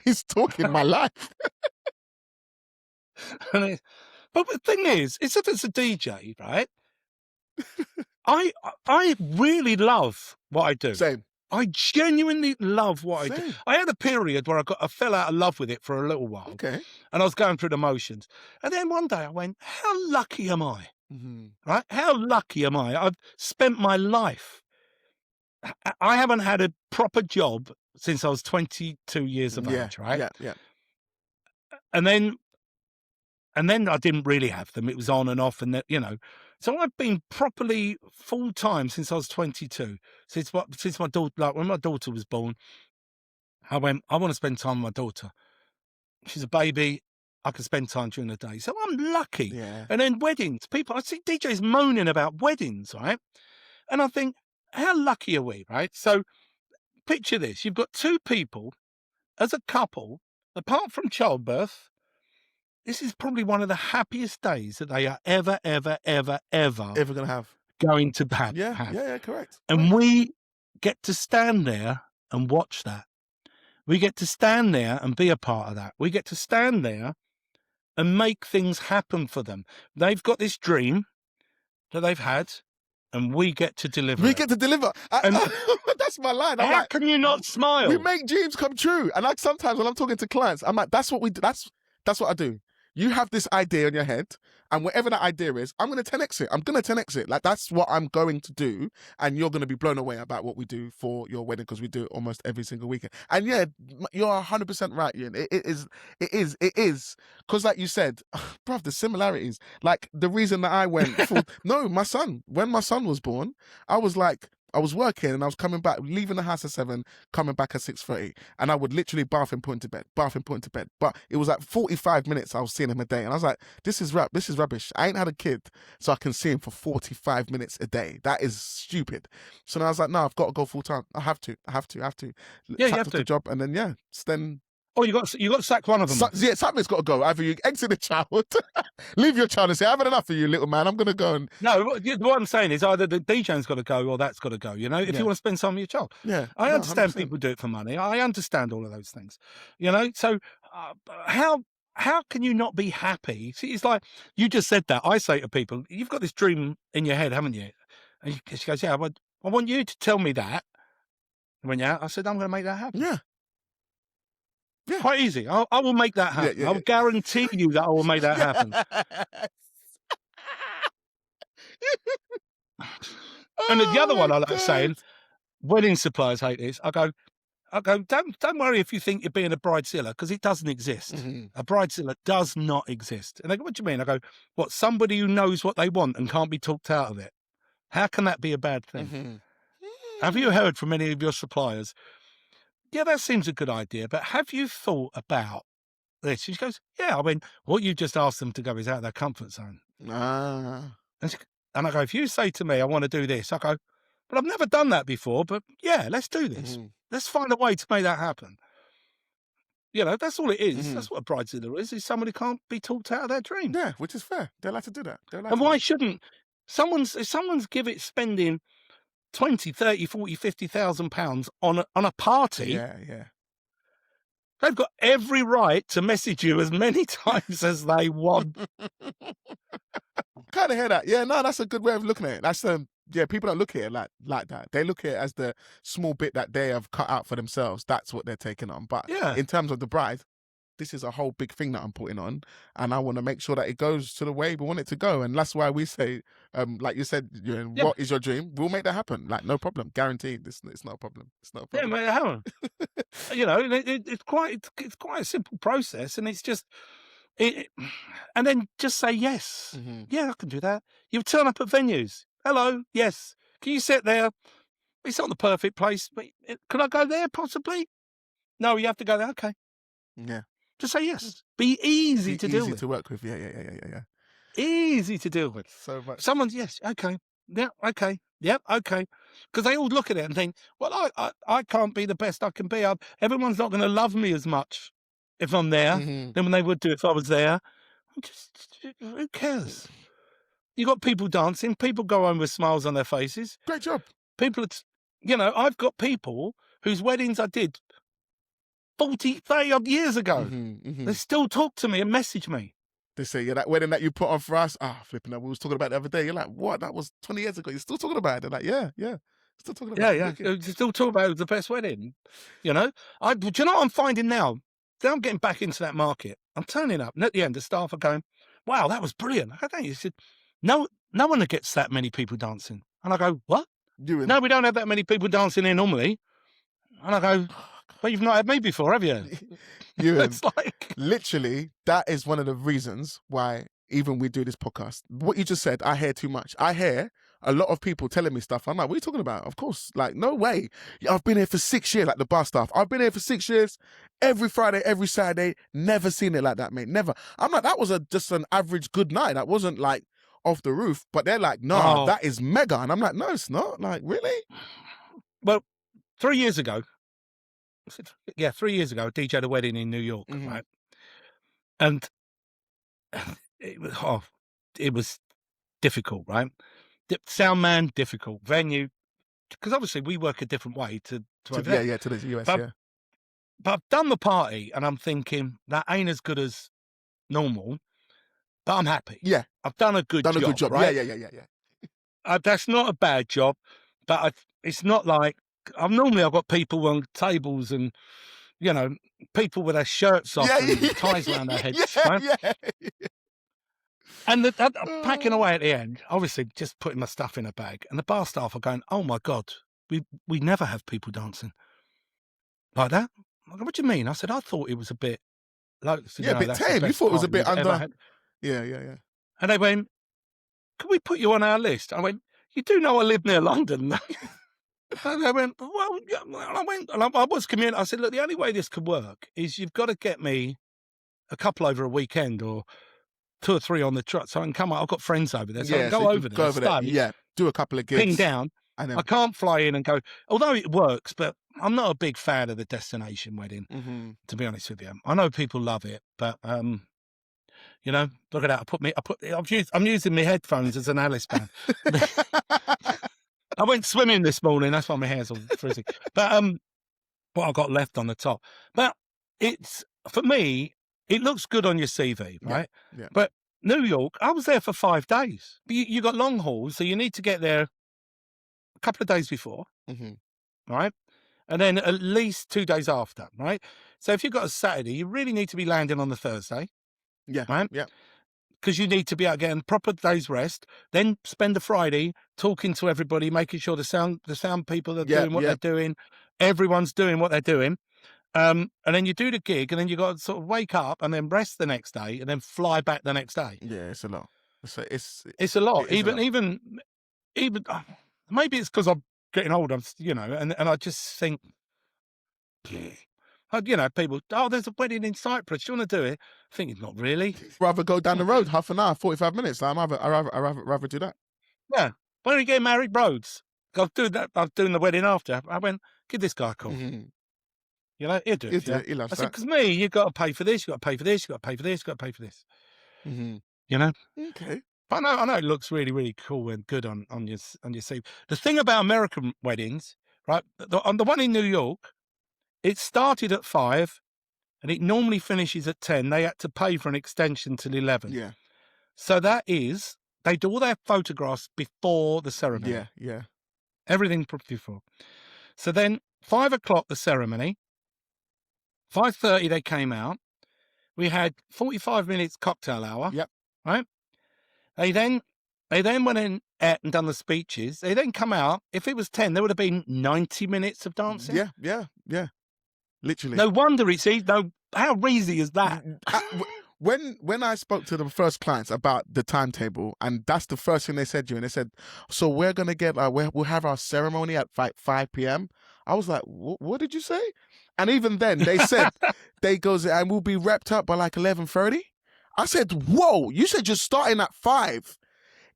he's talking my life.
But the thing is, it's if it's a DJ, right? I really love what I do.
Same.
I genuinely love what I do.
Same.
I had a period where I fell out of love with it for a little while.
Okay.
And I was going through the motions. And then one day I went, how lucky am I?
Mm-hmm.
Right? How lucky am I? I've spent my life. I haven't had a proper job since I was 22 years of age, right?
Yeah.
And then I didn't really have them. It was on and off, and so I've been properly full time since I was 22. Since my daughter, like when my daughter was born, I went, I want to spend time with my daughter. She's a baby. I can spend time during the day, so I'm lucky.
Yeah.
And then weddings, I see DJs moaning about weddings, right? And I think, how lucky are we, right? So picture this: you've got two people as a couple, apart from childbirth. This is probably one of the happiest days that they are ever
gonna have.
going to have.
Yeah, correct.
And we get to stand there and watch that. We get to stand there and be a part of that. We get to stand there and make things happen for them. They've got this dream that they've had, and we get to deliver.
Get to deliver. That's my line.
How can you not smile?
We make dreams come true. And like sometimes when I'm talking to clients, I'm like, that's what we do. That's what I do. You have this idea in your head, and whatever that idea is, I'm going to 10x it. I'm going to 10x it. Like, that's what I'm going to do, and you're going to be blown away about what we do for your wedding, because we do it almost every single weekend. And yeah, you're 100% right, Euan. It is. Because like you said, bruv, the similarities. Like, the reason that I went for... No, my son. When my son was born, I was like... I was working and I was coming back, leaving the house at 7, coming back at 6:30, and I would literally bath and put into bed. But it was like 45 minutes I was seeing him a day, and I was like, this is rubbish. I ain't had a kid, so I can see him for 45 minutes a day. That is stupid. So then I was like, no, I've got to go full time. I have to.
Yeah, you have to.
The job, and then then.
Oh, you got to sack one of them.
Something's got to go. Either you exit the child, leave your child and say, I've had enough of you, little man. I'm going to go and...
No, what I'm saying is either the DJ's got to go or that's got to go, if you want to spend time with your child.
Yeah.
I understand
100%.
people do it for money. I understand all of those things, So how can you not be happy? See, it's like, you just said that. I say to people, you've got this dream in your head, haven't you? And she goes, yeah, I want you to tell me that. And when I said, I'm going to make that happen.
Yeah.
Quite easy. I will make that happen. I'll guarantee you that I will make that happen. And the other one I like saying, wedding suppliers hate this. I go, don't worry if you think you're being a Bridezilla, because it doesn't exist.
Mm-hmm.
A Bridezilla does not exist. And they go, what do you mean? I go, what, somebody who knows what they want and can't be talked out of it? How can that be a bad thing?
Mm-hmm.
Have you heard from any of your suppliers? Yeah, that seems a good idea, but have you thought about this? She goes, yeah. I went, what you just asked them to go is out of their comfort zone.
Ah.
And I go, if you say to me, I want to do this, I go, but I've never done that before, but yeah, let's do this.
Mm-hmm.
Let's find a way to make that happen. That's all it is.
Mm-hmm.
That's what a Bridezilla is somebody can't be talked out of their dream.
Yeah, which is fair. They like to do that.
And why shouldn't if someone's spending 20, 30, 40, 50,000 pounds on a party?
Yeah.
They've got every right to message you as many times as they want.
Kind of hear that. Yeah, no, that's a good way of looking at it. That's people don't look at it like that. They look at it as the small bit that they have cut out for themselves. That's what they're taking on. But in terms of the bride, this is a whole big thing that I'm putting on, and I want to make sure that it goes to the way we want it to go. And that's why we say, like you said, what is your dream? We'll make that happen. Like, no problem, guaranteed. It's not a problem. It's not a problem.
Yeah, mate, it's quite a simple process, and it's just and then just say yes.
Mm-hmm.
Yeah, I can do that. You turn up at venues. Hello, yes. Can you sit there? It's not the perfect place, but could I go there possibly? No, you have to go there. Okay.
Yeah.
Just say yes. Be easy to deal with.
Easy to work with. Yeah.
Easy to deal with.
So much.
Someone's yes. Okay. Yeah. Okay. Yep. Okay. Because they all look at it and think, well, I can't be the best I can be. Everyone's not going to love me as much if I'm there
Mhm.
than they would do if I was there. Who cares? You got people dancing. People go home with smiles on their faces.
Great job.
People, I've got people whose weddings I did 40, 30 odd years ago. They still talk to me and message me.
They say, yeah, that wedding that you put on for us, flipping out. We was talking about it the other day. You're like, what? That was 20 years ago. You're still talking about it. They're like, yeah. Still talking about it.
Yeah. Still talk about it was the best wedding. Do you know what I'm finding now? Now I'm getting back into that market. I'm turning up, and at the end, the staff are going, wow, that was brilliant. How don't you? Said, no one gets that many people dancing. And I go, what?
Euan.
No, we don't have that many people dancing here normally. And I go, well, you've not had me before, have you?
Euan,
It's like,
literally, that is one of the reasons why even we do this podcast. What you just said, I hear too much. I hear a lot of people telling me stuff. I'm like, what are you talking about? Of course, like, no way. I've been here for 6 years, like the bar staff. I've been here for 6 years, every Friday, every Saturday. Never seen it like that, mate. Never. I'm like, that was just an average good night. That wasn't like off the roof. But they're like, nah, that is mega. And I'm like, no, it's not. Like, really?
Well, 3 years ago, 3 years ago, I DJ'd a wedding in New York, right? And it was difficult, right? Sound man, difficult. Venue, because obviously we work a different way to over there.
To the US,
but I've done the party, and I'm thinking that ain't as good as normal, but I'm happy.
Yeah,
I've done a good job. Right?
Yeah.
That's not a bad job, but it's not like I've got people on tables and people with their shirts off and ties around their heads. Right?
Yeah.
And I'm packing away at the end, obviously just putting my stuff in a bag, and the bar staff are going, "Oh my God, we never have people dancing like that." I go, what do you mean? I said, I thought it was a bit like,
a bit tame. You thought it was a bit under. Yeah.
And they went, "Can we put you on our list?" I went, "You do know I live near London." And they went, "Well," and I went, and I was communicating. I said, "Look, the only way this could work is you've got to get me a couple over a weekend or 2 or 3 on the truck, so I can come out. I've got friends over there, so I can go over there.
Yeah, do a couple of gigs.
Ping down. And then I can't fly in and go, although it works, but I'm not a big fan of the destination wedding, to be honest with you. I know people love it, but, look at that. I'm using my headphones as an Alice band. I went swimming this morning. That's why my hair's all frizzy. But what I got left on the top. But for me, it looks good on your CV, right?
Yeah.
But New York, I was there for 5 days. You got long hauls, so you need to get there a couple of days before, right? And then at least 2 days after, right? So if you've got a Saturday, you really need to be landing on the Thursday.
Yeah.
Right?
Yeah.
Because you need to be out getting proper day's rest, then spend the Friday talking to everybody, making sure the sound people are doing what they're doing. Everyone's doing what they're doing. And then you do the gig, and then you got to sort of wake up and then rest the next day, and then fly back the next day.
Yeah, it's a lot.
It's a lot. Even maybe it's because I'm getting older, and I just think, people, there's a wedding in Cyprus. Do you want to do it? I think not really.
Rather go down the road, half an hour, 45 minutes. I'd rather do that.
Yeah. When are you getting married, Rhodes? I'll do that. I'm doing the wedding after. I went, give this guy a call. He'll do it.
He loves
I said, because you've got to pay for this, you've got to pay for this, you've got to pay for this, you've got to pay for this.
Okay.
But I know it looks really, really cool and good on your CV. The thing about American weddings, right? On the one in New York, it started at 5 and it normally finishes at 10. They had to pay for an extension till 11.
Yeah.
So that is, they do all their photographs before the ceremony.
Yeah.
Everything before. So then 5 o'clock, the ceremony. 5:30 they came out. We had 45 minutes cocktail hour.
Yep.
Right? They then went in and done the speeches. They then come out. If it was 10, there would have been 90 minutes of dancing.
Yeah. Literally.
No wonder it's easy. No, how easy is that?
When I spoke to the first clients about the timetable, and that's the first thing they said to you, and they said, so we're going to get, we'll have our ceremony at 5 p.m. I was like, what did you say? And even then they said, and we'll be wrapped up by like 11:30. I said, whoa, you said you're starting at 5.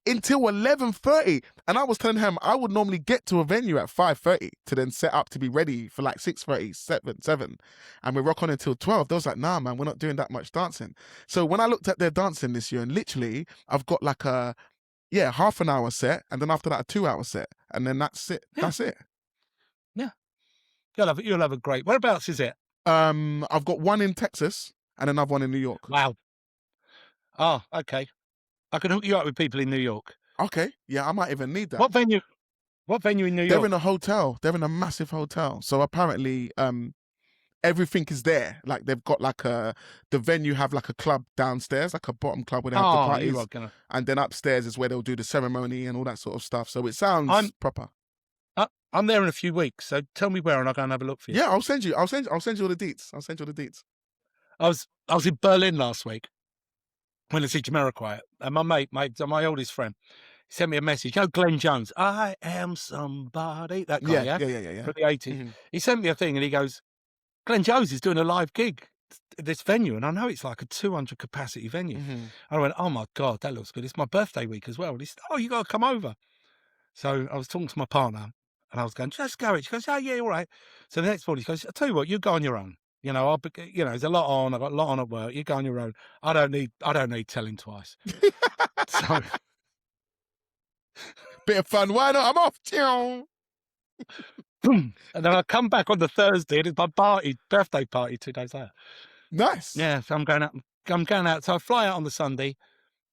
until 11:30. And I was telling him I would normally get to a venue at 5:30 to then set up to be ready for like 6:30, 7. And we rock on until 12. They was like, nah, man, we're not doing that much dancing. So when I looked at their dancing this year, and literally I've got like a, half an hour set. And then after that, a 2-hour set. And then that's it.
Yeah.
That's it.
Yeah. You'll have a great, whereabouts is it?
I've got one in Texas and another one in New York.
Wow. Oh, okay. I can hook you up with people in New York.
Okay. Yeah, I might even need that.
What venue in New York?
They're in a hotel. They're in a massive hotel. So apparently, everything is there. Like they've got like the venue have like a club downstairs, like a bottom club where they have the parties. And then upstairs is where they'll do the ceremony and all that sort of stuff. So it sounds proper.
I'm there in a few weeks, so tell me where and I'll go and have a look for you.
Yeah, I'll send you all the deets. I'll send you all the deets.
I was in Berlin last week when I see Jamiroquai, and my oldest friend, he sent me a message. You know, Glenn Jones, I am somebody. That guy, yeah. From the 80s. Mm-hmm. He sent me a thing and he goes, Glenn Jones is doing a live gig at this venue, and I know it's like a 200 capacity venue. Mm-hmm. I went, oh my God, that looks good. It's my birthday week as well. And he said, oh, you got to come over. So I was talking to my partner. And I was going, just go it. She goes, oh, yeah, all right. So the next morning, she goes, I'll tell you what, you go on your own. You know, there's a lot on. I've got a lot on at work. You go on your own. I don't need telling twice. So,
bit of fun. Why not? I'm off.
And then I come back on the Thursday, and it's my birthday party 2 days later.
Nice.
Yeah, so I'm going out. So I fly out on the Sunday,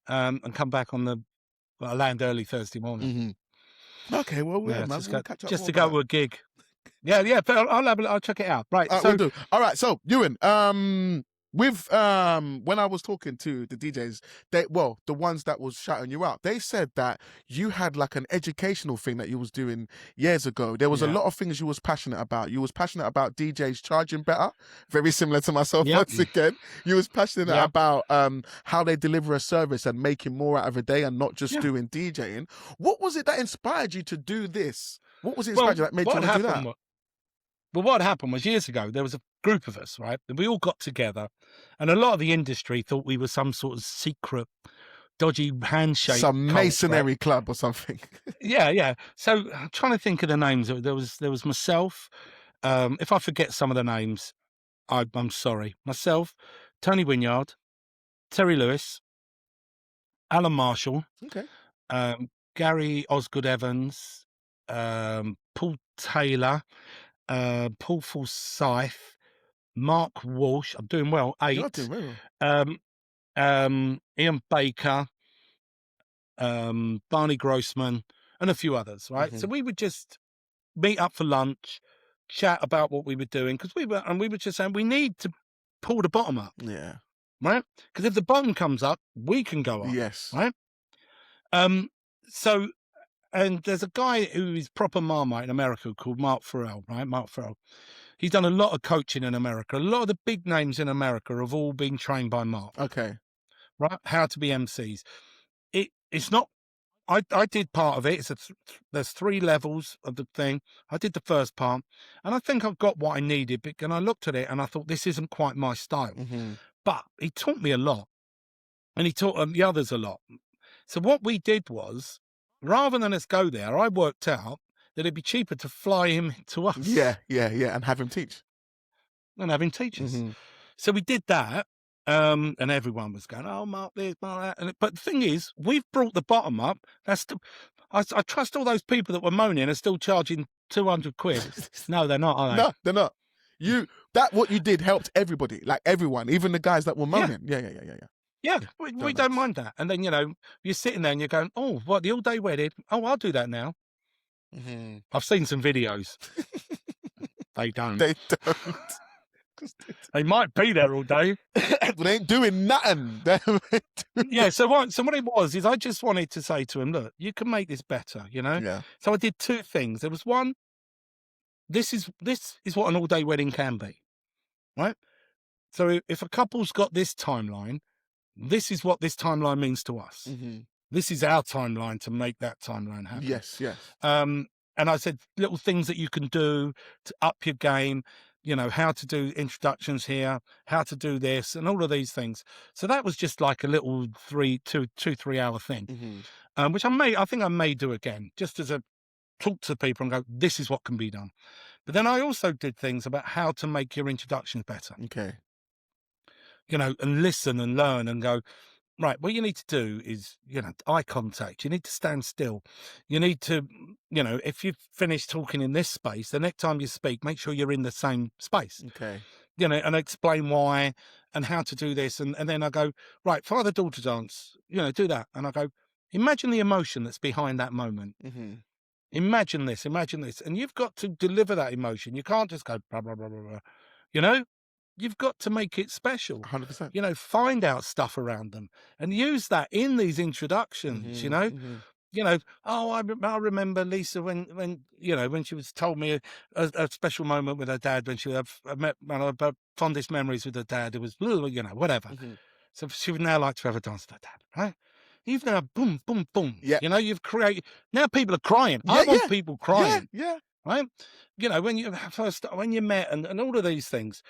and come back on I land early Thursday morning.
Mm-hmm. Okay, well, man,
just to go to a gig. Yeah, but I'll check it out. Right, so
we'll do. All right, so Euan, with when I was talking to the DJs, the ones that was shouting you out, they said that you had like an educational thing that you was doing years ago. There was a lot of things you was passionate about. You was passionate about DJs charging better, very similar to myself once again. You was passionate about how they deliver a service and making more out of a day and not just doing DJing. What was it that inspired you to do this? What was it inspired you that made you want to do that?
Well, what happened was years ago, there was a group of us, right? We all got together, and a lot of the industry thought we were some sort of secret, dodgy handshake.
Some masonry club or something.
Yeah. So I'm trying to think of the names. There was myself. If I forget some of the names, I'm sorry. Myself, Tony Wynyard, Terry Lewis, Alan Marshall, Gary Osgood Evans, Paul Taylor, Paul Forsyth, Mark Walsh. I'm doing well. 8.
You're doing well.
Ian Baker, Barney Grossman, and a few others. Right. Mm-hmm. So we would just meet up for lunch, chat about what we were doing, because we were just saying we need to pull the bottom up.
Yeah.
Right. Because if the bottom comes up, we can go up.
Yes.
Right. So. And there's a guy who is proper Marmite in America called Mark Farrell, right? Mark Farrell. He's done a lot of coaching in America. A lot of the big names in America have all been trained by Mark.
Okay.
Right? How to be MCs. It's not, I did part of it. There's 3 levels of the thing. I did the first part, and I think I've got what I needed. And I looked at it and I thought, this isn't quite my style. Mm-hmm. But he taught me a lot, and he taught the others a lot. So what we did was, rather than us go there, I worked out that it'd be cheaper to fly him to us.
Yeah, and have him teach.
And have him teach us. Mm-hmm. So we did that, and everyone was going, oh, Mark this, Mark that. But the thing is, we've brought the bottom up. I trust all those people that were moaning are still charging 200 quid. No, they're not, are they?
No, they're not. What you did helped everybody, like everyone, even the guys that were moaning. Yeah.
Yeah, we don't mind that. And then, you're sitting there and you're going, oh, what, the all-day wedding? Oh, I'll do that now. Mm-hmm. I've seen some videos. They don't.
They don't.
They might be there all day.
But they ain't doing nothing.
Yeah, so what it was is I just wanted to say to him, look, you can make this better, Yeah. So I did 2 things. There was one, this is what an all-day wedding can be, right? So if a couple's got this timeline, this is what this timeline means to us. Mm-hmm. This is our timeline to make that timeline happen.
Yes.
And I said little things that you can do to up your game. you know, how to do introductions here, how to do this, and all of these things. So that was just like a little 3 hour thing, which I think I may do again, just as a talk to people and go, this is what can be done. But then I also did things about how to make your introductions better.
Okay.
You know, and listen and learn and go, right, what you need to do is, you know, eye contact. You need to stand still. You need to, you know, if you've finished talking in this space, the next time you speak, make sure you're in the same space.
Okay.
You know, and explain why and how to do this. And then I go, right, father-daughter dance, you know, do that. And I go, imagine the emotion that's behind that moment. Imagine this. And you've got to deliver that emotion. You can't just go, blah, blah, blah, blah, blah. You know, you've got to make it special.
100%.
You know, find out stuff around them and use that in these introductions, you know. You know, oh, I remember Lisa when you know, when she was told me a special moment with her dad when she met one of her fondest memories with her dad. It was, you know, whatever. So she would now like to have a dance with her dad, right? You've now boom, boom, boom.
Yeah.
You know, you've created, now people are crying. I want people crying.
Yeah.
Right? You know, when you met and all of these things.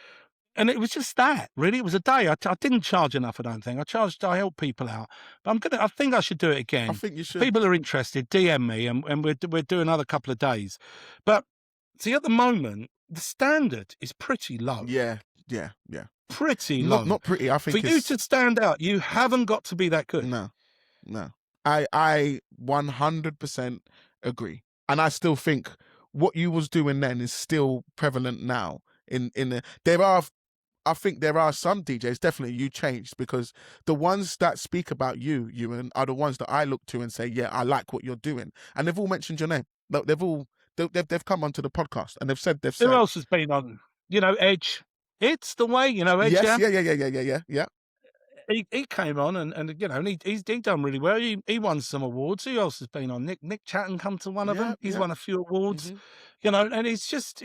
And it was just that, really. It was a day. I didn't charge enough, I don't think. I help people out. But I think I should do it again.
I think you should.
If people are interested, DM me and we're doing another couple of days. But see, at the moment, the standard is pretty low.
Yeah.
Pretty low.
Not pretty. I think
for you to stand out, you haven't got to be that good.
No. I 100% agree. And I still think what you was doing then is still prevalent now. I think there are some DJs, definitely you changed, because the ones that speak about you, Euan, are the ones that I look to and say, yeah, I like what you're doing. And they've all mentioned your name. They've come onto the podcast and they've said.
Who else has been on? You know, Edge. It's the way, you know, Edge.
Yes, yeah.
He came on and you know, and he's done really well. He won some awards. Who else has been on? Nick Chatton come to one of them. He's won a few awards. You know, and it's just,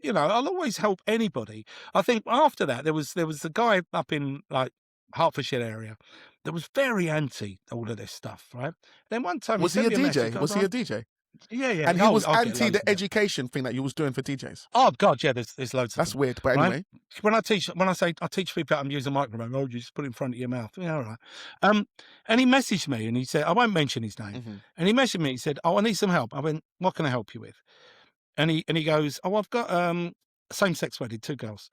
you know, I'll always help anybody. I think after that there was a guy up in like Hertfordshire area that was very anti all of this stuff, right? Then one time
was he a DJ? Was he a DJ?
Yeah.
And he was anti the education thing that you was doing for DJs.
Oh God, yeah. There's loads of
That's
them,
weird, but anyway.
Right? When I say I teach people how to use a microphone, oh, you just put it in front of your mouth. Yeah, all right. And he messaged me and he said, I won't mention his name. And he messaged me. He said, oh, I need some help. I went, what can I help you with? And he goes, oh, I've got a same-sex wedding, 2 girls.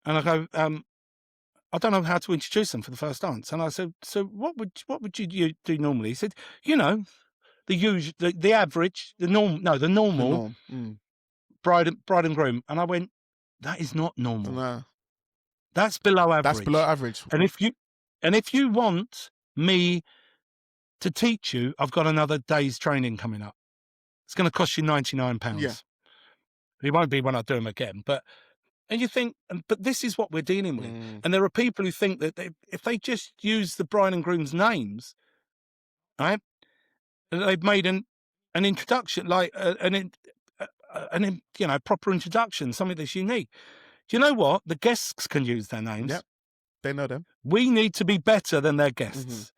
And I go, I don't know how to introduce them for the first dance. And I said, so what would you do normally? He said, you know, the usual, the average, the normal bride and groom. And I went, that is not normal.
No.
That's below average.
That's below average.
And if you want me to teach you, I've got another day's training coming up. It's going to cost you £99.
Yeah.
It won't be when I do them again, but you think, but this is what we're dealing with. And there are people who think that if they just use the bride and groom's names, right, they've made an introduction, like an you know, proper introduction, something that's unique. Do you know what? The guests can use their names.
Yep, they know them.
We need to be better than their guests.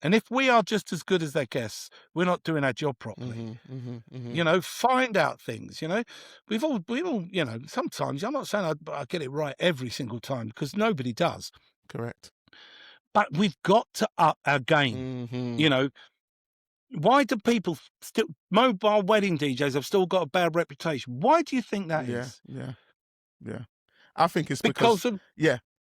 And if we are just as good as their guests, we're not doing our job properly. You know, find out things, you know. We've all, you know, sometimes, I'm not saying I get it right every single time, because nobody does.
Correct.
But we've got to up our game. You know, why do people still, mobile wedding DJs have still got a bad reputation? Why do you think that is?
Yeah. I think it's because of,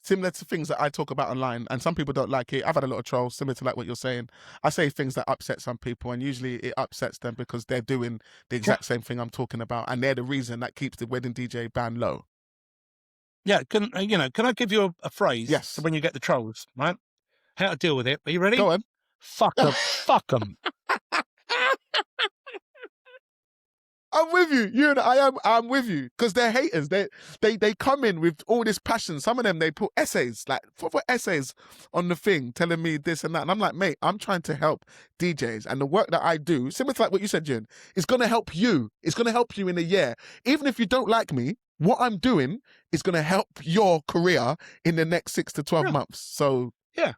similar to things that I talk about online, and some people don't like it. I've had a lot of trolls, similar to like what you're saying. I say things that upset some people, and usually it upsets them because they're doing the exact same thing I'm talking about, and they're the reason that keeps the wedding DJ ban low. Yeah, can I give you a phrase?
Yes.
So
when you get the trolls, right? How to deal with it. Are you ready?
Go on.
Fuck them. Fuck them.
I'm with you. I'm with you, because they're haters. They come in with all this passion. Some of them, they put essays, like for essays on the thing, telling me this and that. And I'm like, mate, I'm trying to help DJs, and the work that I do, similar to like what you said, Jin, is going to help you. It's going to help you in a year. Even if you don't like me, what I'm doing is going to help your career in the next 6 to 12 months. So
yeah,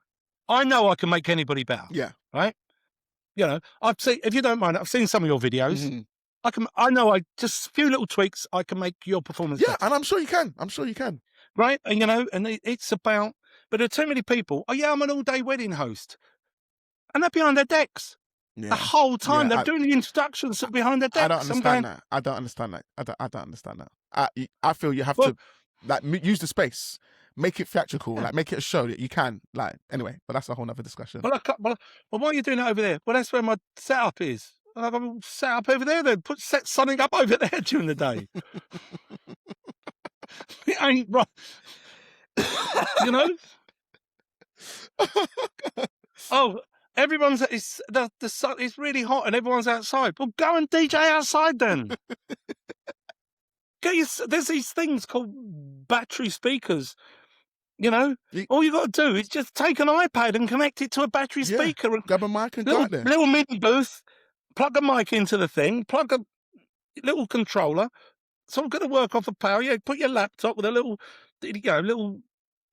I know I can make anybody better.
Yeah.
Right. You know, I've seen, if you don't mind, I've seen some of your videos. I know just a few little tweaks, I can make your performance
Yeah,
better.
and I'm sure you can. I'm sure you can.
Right? And, and it's about, but there are too many people. Oh, yeah, I'm an all-day wedding host. And they're behind their decks.
Yeah.
The whole time. They're doing the introductions behind their decks.
I don't understand that. I don't understand that. I don't understand that. I feel you have to use the space. Make it theatrical, make it a show that you can, anyway, but that's a whole nother discussion.
Well, why are you doing it over there? Well, that's where my setup is. Well, I've set up over there then. Set something up over there during the day. It ain't right. Oh, everyone's, the sun is really hot and everyone's outside. Well, go and DJ outside then. There's these things called battery speakers. All you got to do is just take an iPad and connect it to a battery speaker and
grab a mic and go out there.
Little MIDI booth, plug a mic into the thing, plug a little controller. It's all going to work off of power. Yeah, put your laptop with a little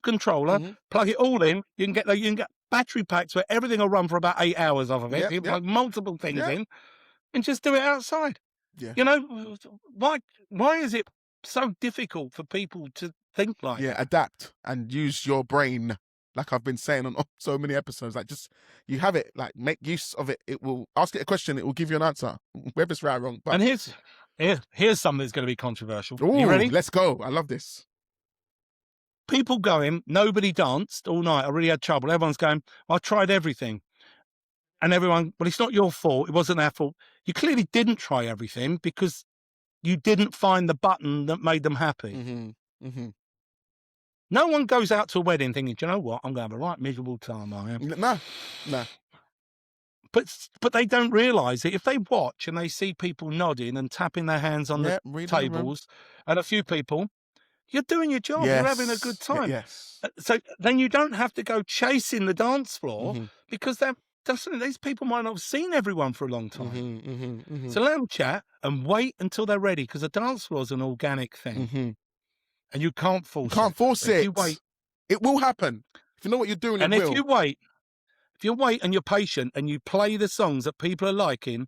controller, plug it all in. You can get battery packs where everything will run for about 8 hours off of it. You plug multiple things in, and just do it outside. Yeah. Why is it so difficult for people to think like that?
Adapt and use your brain, like I've been saying on so many episodes. Just you have it, make use of it. It will ask it a question, it will give you an answer, whether it's right or wrong. But
and here's something that's going to be controversial.
Ooh,
you ready?
Let's go. I love this.
People going, nobody danced all night. I really had trouble. Everyone's going, I tried everything. And everyone, well, it's not your fault. It wasn't their fault. You clearly didn't try everything because you didn't find the button that made them happy. No one goes out to a wedding thinking, do you know what? I'm going to have a right miserable time, I am.
No.
But they don't realise it. If they watch and they see people nodding and tapping their hands on the tables and a few people, you're doing your job. You're having a good time.
Yes.
So then you don't have to go chasing the dance floor because these people might not have seen everyone for a long time. So let them chat and wait until they're ready because the dance floor is an organic thing. And you can't force it. If you wait,
it will happen. If you know what you're doing,
and
it will.
If you wait and you're patient and you play the songs that people are liking,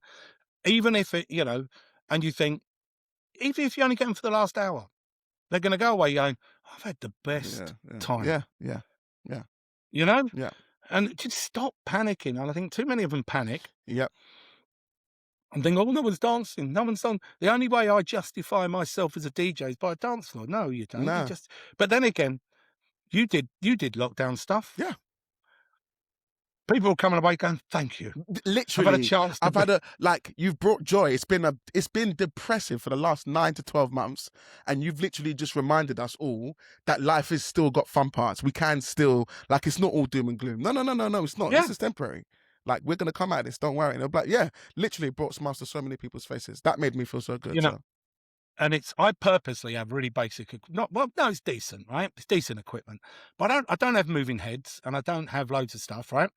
even if it, and you think, even if you only get them for the last hour, they're going to go away going, I've had the best time.
Yeah.
Yeah. And just stop panicking. And I think too many of them panic.
Yep.
And think, no one's dancing. No one's dancing. The only way I justify myself as a DJ is by a dance floor. No, you don't.
No.
But then again, you did lockdown stuff.
Yeah.
People are coming away going, thank you.
Literally,
I've had a chance.
You've brought joy. It's been depressive for the last 9 to 12 months. And you've literally just reminded us all that life has still got fun parts. We can still, it's not all doom and gloom. No, it's not. This is temporary. We're going to come out of this, don't worry. And they're like, literally brought smiles to so many people's faces. That made me feel so good.
And I purposely have really basic, it's decent, right? It's decent equipment. But I don't have moving heads and I don't have loads of stuff, right?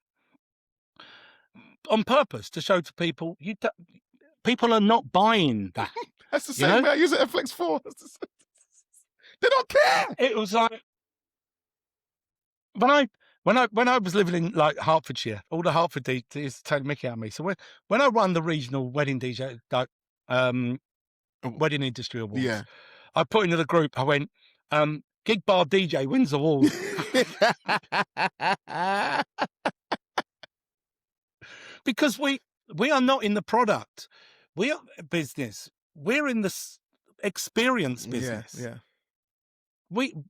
On purpose to show to people, people are not buying that.
That's the same way I use it at Flex 4. They don't care.
It was like, when I was living in Hertfordshire, all the Hertford DJs used to take the mickey out of me. So when I run the regional wedding DJ, wedding industry awards, I put into the group. I went, Gig Bar DJ wins award. Because we are not in the product. We are business. We're in the experience business.
Yeah.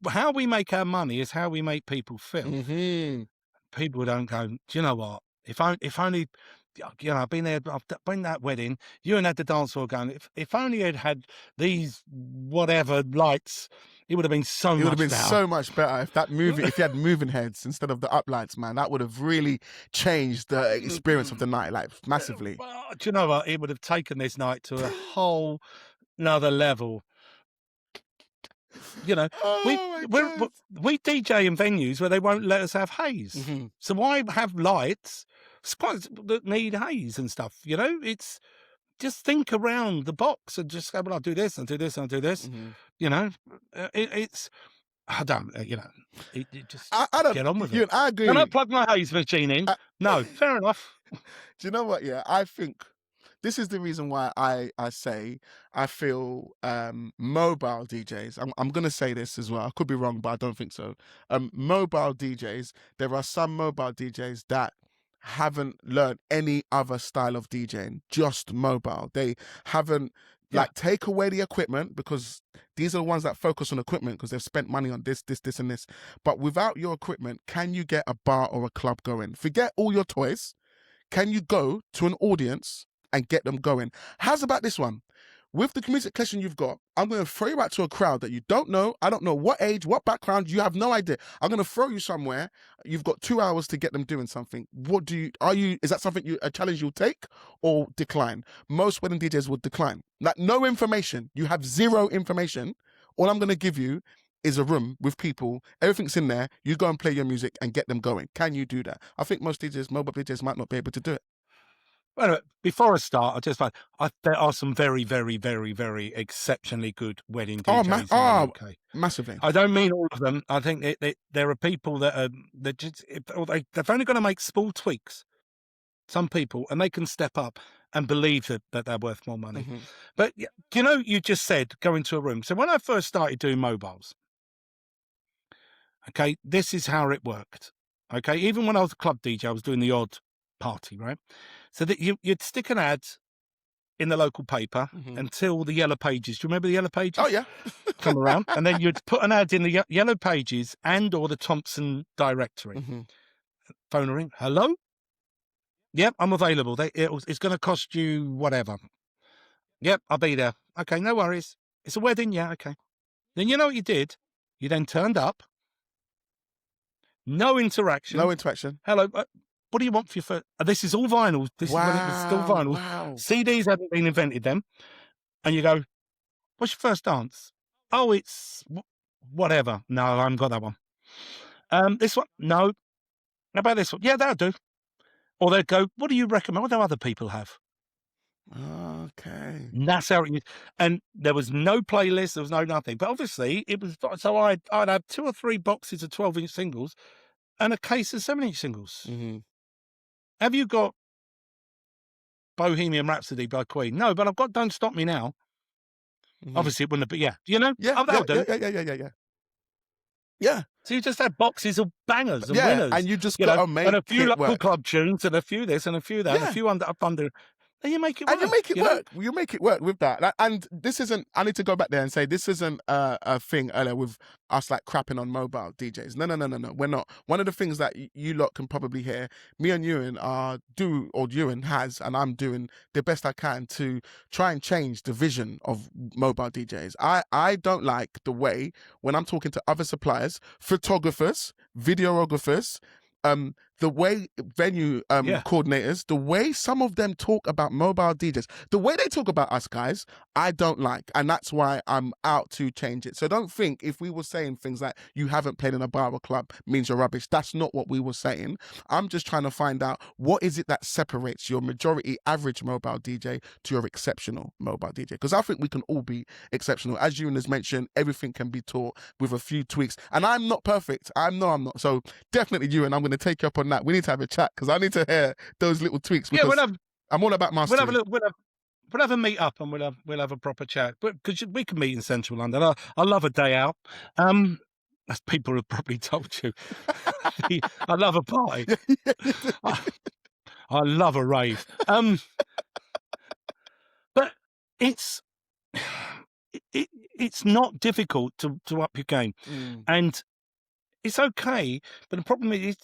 How we make our money is how we make people feel. People don't go, do you know what? If only, I've been there, I've been that wedding, you and had the dance floor going, if only it had these whatever lights, it would have been so much better. It would have been
so much better if you had moving heads instead of the uplights, man. That would have really changed the experience of the night, massively.
Well, do you know what? It would have taken this night to a whole nother level. We DJ in venues where they won't let us have haze. So why have lights spots that need haze and stuff? It's just think around the box and just go, well, I'll do this and do this and I'll do this. It's I don't, just
I don't,
get on with it.
I agree.
Can I plug my haze machine in? No, fair enough.
Do you know what? Yeah, I think this is the reason why I say I feel mobile DJs. I'm gonna say this as well. I could be wrong, but I don't think so. Mobile DJs. There are some mobile DJs that haven't learned any other style of DJing, just mobile. They haven't like take away the equipment, because these are the ones that focus on equipment because they've spent money on this, and this. But without your equipment, can you get a bar or a club going? Forget all your toys. Can you go to an audience and get them going? How's about this one? With the music collection you've got, I'm going to throw you out to a crowd that you don't know. I don't know what age, what background. You have no idea. I'm going to throw you somewhere. You've got 2 hours to get them doing something. Is that something a challenge you'll take or decline? Most wedding DJs would decline. Like, no information. You have zero information. All I'm going to give you is a room with people. Everything's in there. You go and play your music and get them going. Can you do that? I think most DJs, mobile DJs, might not be able to do it.
Well, before I start, there are some very, very, very, very exceptionally good wedding DJs in the UK.
Massively.
I don't mean all of them. I think there are people that they've only got to make small tweaks. Some people, and they can step up and believe that they're worth more money.
Mm-hmm.
But you just said go into a room. So when I first started doing mobiles, okay, this is how it worked. Okay, even when I was a club DJ, I was doing the odd party, right? So that you'd stick an ad in the local paper until the Yellow Pages. Do you remember the Yellow Pages?
Oh yeah.
Come around, and then you'd put an ad in the Yellow Pages or the Thompson directory. Phone ring. Hello. Yep, I'm available. It's going to cost you whatever. Yep, I'll be there. Okay, no worries. It's a wedding. Yeah, okay. Then you know what you did? You then turned up. No interaction. Hello. What do you want for your first? This is all vinyl. This is when it was still vinyl.
Wow.
CDs hadn't been invented then. And you go, what's your first dance? Oh, it's whatever. No, I haven't got that one. This one? No. How about this one? Yeah, that'll do. Or they'd go, what do you recommend? What do other people have?
Okay.
And that's how it is. And there was no playlist. There was no nothing. But obviously, it was so I'd have 2 or 3 boxes of 12-inch singles and a case of 7-inch singles. Have you got Bohemian Rhapsody by Queen? No, but I've got Don't Stop Me Now. Obviously, it wouldn't have been, that'll do.
Yeah.
So you just had boxes of bangers and winners.
And you just got to make it
and a few local
work.
club tunes and a few this and a few that and a few under. And you make it work.
And you make it work. You make it work with that. And this isn't, I need to go back there and say, this isn't a thing earlier with us like crapping on mobile DJs. No. We're not. One of the things that you lot can probably hear, me and Euan Euan has, and I'm doing the best I can to try and change the vision of mobile DJs. I don't like the way when I'm talking to other suppliers, photographers, videographers, the way venue coordinators, the way some of them talk about mobile DJs, the way they talk about us guys, I don't like. And that's why I'm out to change it. So don't think if we were saying things like you haven't played in a bar or club means you're rubbish. That's not what we were saying. I'm just trying to find out what is it that separates your majority average mobile DJ to your exceptional mobile DJ. Because I think we can all be exceptional. As Euan has mentioned, everything can be taught with a few tweaks. And I'm not perfect. I'm not. So definitely, Euan, I'm going to take you up on that. We need to have a chat because I need to hear those little tweaks. Because I'm all about mastery.
We'll have a meet up and we'll have a proper chat. But because we can meet in central London. I love a day out. As people have probably told you, I love a party. I love a rave. But it's not difficult to up your game, and it's okay. But the problem is,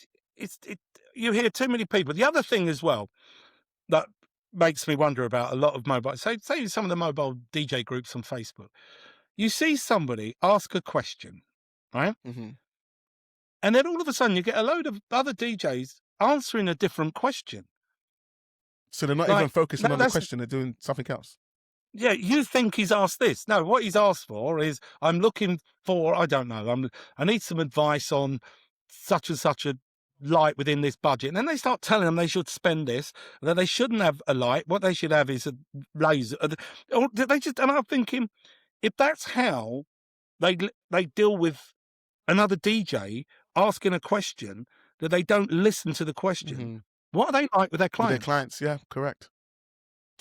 you hear too many people. The other thing as well that makes me wonder about a lot of mobile, say some of the mobile DJ groups on Facebook, you see somebody ask a question, right? And then all of a sudden you get a load of other DJs answering a different question.
So they're not even focusing on the question, they're doing something else.
Yeah, you think he's asked this. No, what he's asked for is, I'm looking for, I don't know, I need some advice on such and such a light within this budget. And then they start telling them they should spend this, that they shouldn't have a light. What they should have is a laser. Or and I'm thinking, if that's how they deal with another DJ asking a question, that they don't listen to the question, what are they like with their clients?
With their clients, yeah, correct.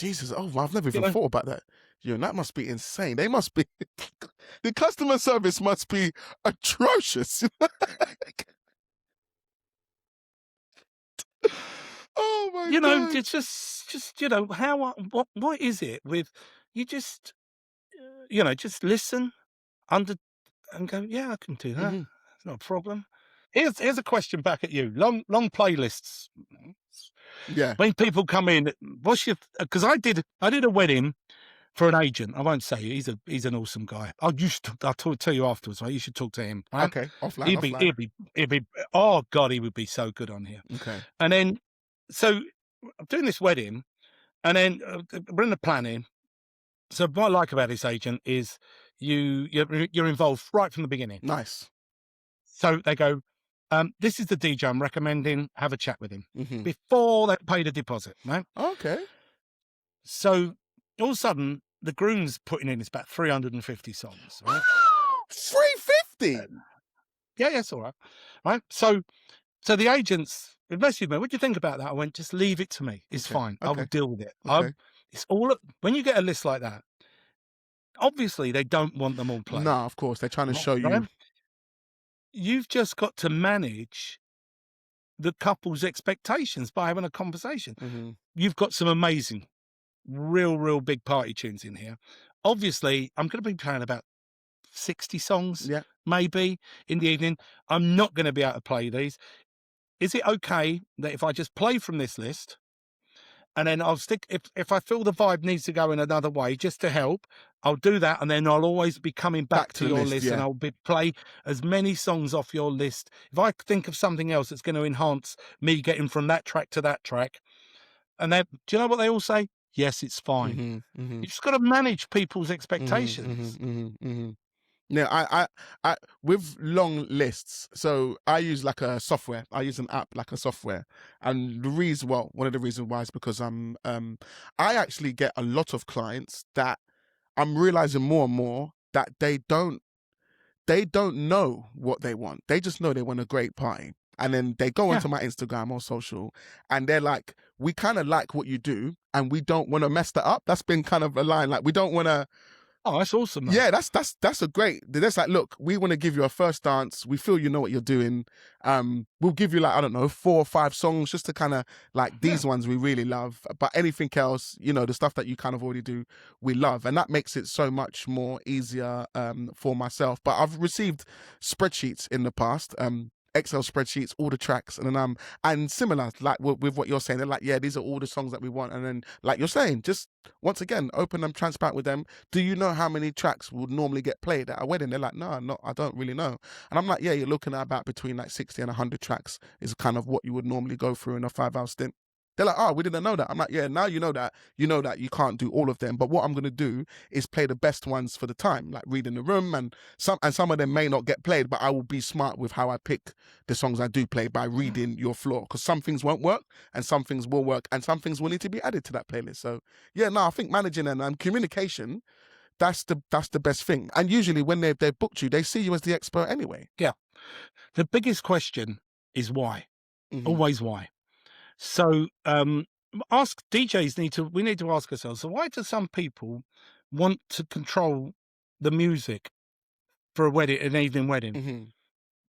Jesus, oh, I've never even thought about that. That must be insane. They must be, the customer service must be atrocious. Oh my God.
It's just how what is it with you? Just just listen and go. Yeah, I can do that. It's not a problem. Here's a question back at you. Long playlists.
Yeah.
When people come in, what's your? Because I did a wedding for an agent. I won't say he's an awesome guy. I'll tell you afterwards. Right? You should talk to him. Right?
Okay, offline.
He'd be. Oh God, he would be so good on here.
Okay.
And then, so I'm doing this wedding, and then we're in the planning. So what I like about this agent is you're involved right from the beginning.
Nice.
So they go, this is the DJ I'm recommending. Have a chat with him before they pay the deposit, right?
Okay.
So all of a sudden, the groom's putting in about 350 songs, right?
350?
Yeah, it's all right. Right. So the agents messaged me, what do you think about that? I went, just leave it to me. It's fine. I will deal with it.
Okay.
It's all when you get a list like that, obviously they don't want them all played.
No, of course. They're trying to show you.
You've just got to manage the couple's expectations by having a conversation. You've got some amazing, real big party tunes in here. Obviously, I'm going to be playing about 60 songs, maybe, in the evening. I'm not going to be able to play these. Is it okay that if I just play from this list and then I'll stick, if I feel the vibe needs to go in another way just to help, I'll do that, and then I'll always be coming back to your list, and I'll play as many songs off your list. If I think of something else that's going to enhance me getting from that track to that track, and then, do you know what they all say? Yes, it's fine. You just got to manage people's expectations.
Yeah, I with long lists. So I use like a software. I use an app like a software, and one of the reasons why is because I actually get a lot of clients that I'm realizing more and more that they don't know what they want. They just know they want a great party. And then they go onto my Instagram or social, and they're like, we kind of like what you do, and we don't want to mess that up. That's been kind of a line. Like, we don't want to.
Oh, that's awesome, man.
Yeah, that's a great. That's like, look, we want to give you a first dance. We feel you know what you're doing. We'll give you, like, I don't know, 4 or 5 songs just to kind of like, these ones we really love. But anything else, the stuff that you kind of already do, we love, and that makes it so much more easier for myself. But I've received spreadsheets in the past. Excel spreadsheets, all the tracks, and then and similar, like with what you're saying, they're like, yeah, these are all the songs that we want, and then, like you're saying, just once again, open and transparent with them. Do you know how many tracks would normally get played at a wedding? They're like, no, I don't really know. And I'm like, yeah, you're looking at about between like 60 and 100 tracks is kind of what you would normally go through in a 5-hour stint. They're like, oh, we didn't know that. I'm like, yeah, now you know that you can't do all of them. But what I'm going to do is play the best ones for the time, like reading the room, and some of them may not get played, but I will be smart with how I pick the songs I do play by reading your floor, because some things won't work and some things will work and some things will need to be added to that playlist. So yeah, no, I think managing and communication, that's the best thing. And usually when they've booked you, they see you as the expert anyway.
Yeah. The biggest question is why. Always why. So we need to ask ourselves, so why do some people want to control the music for an evening wedding?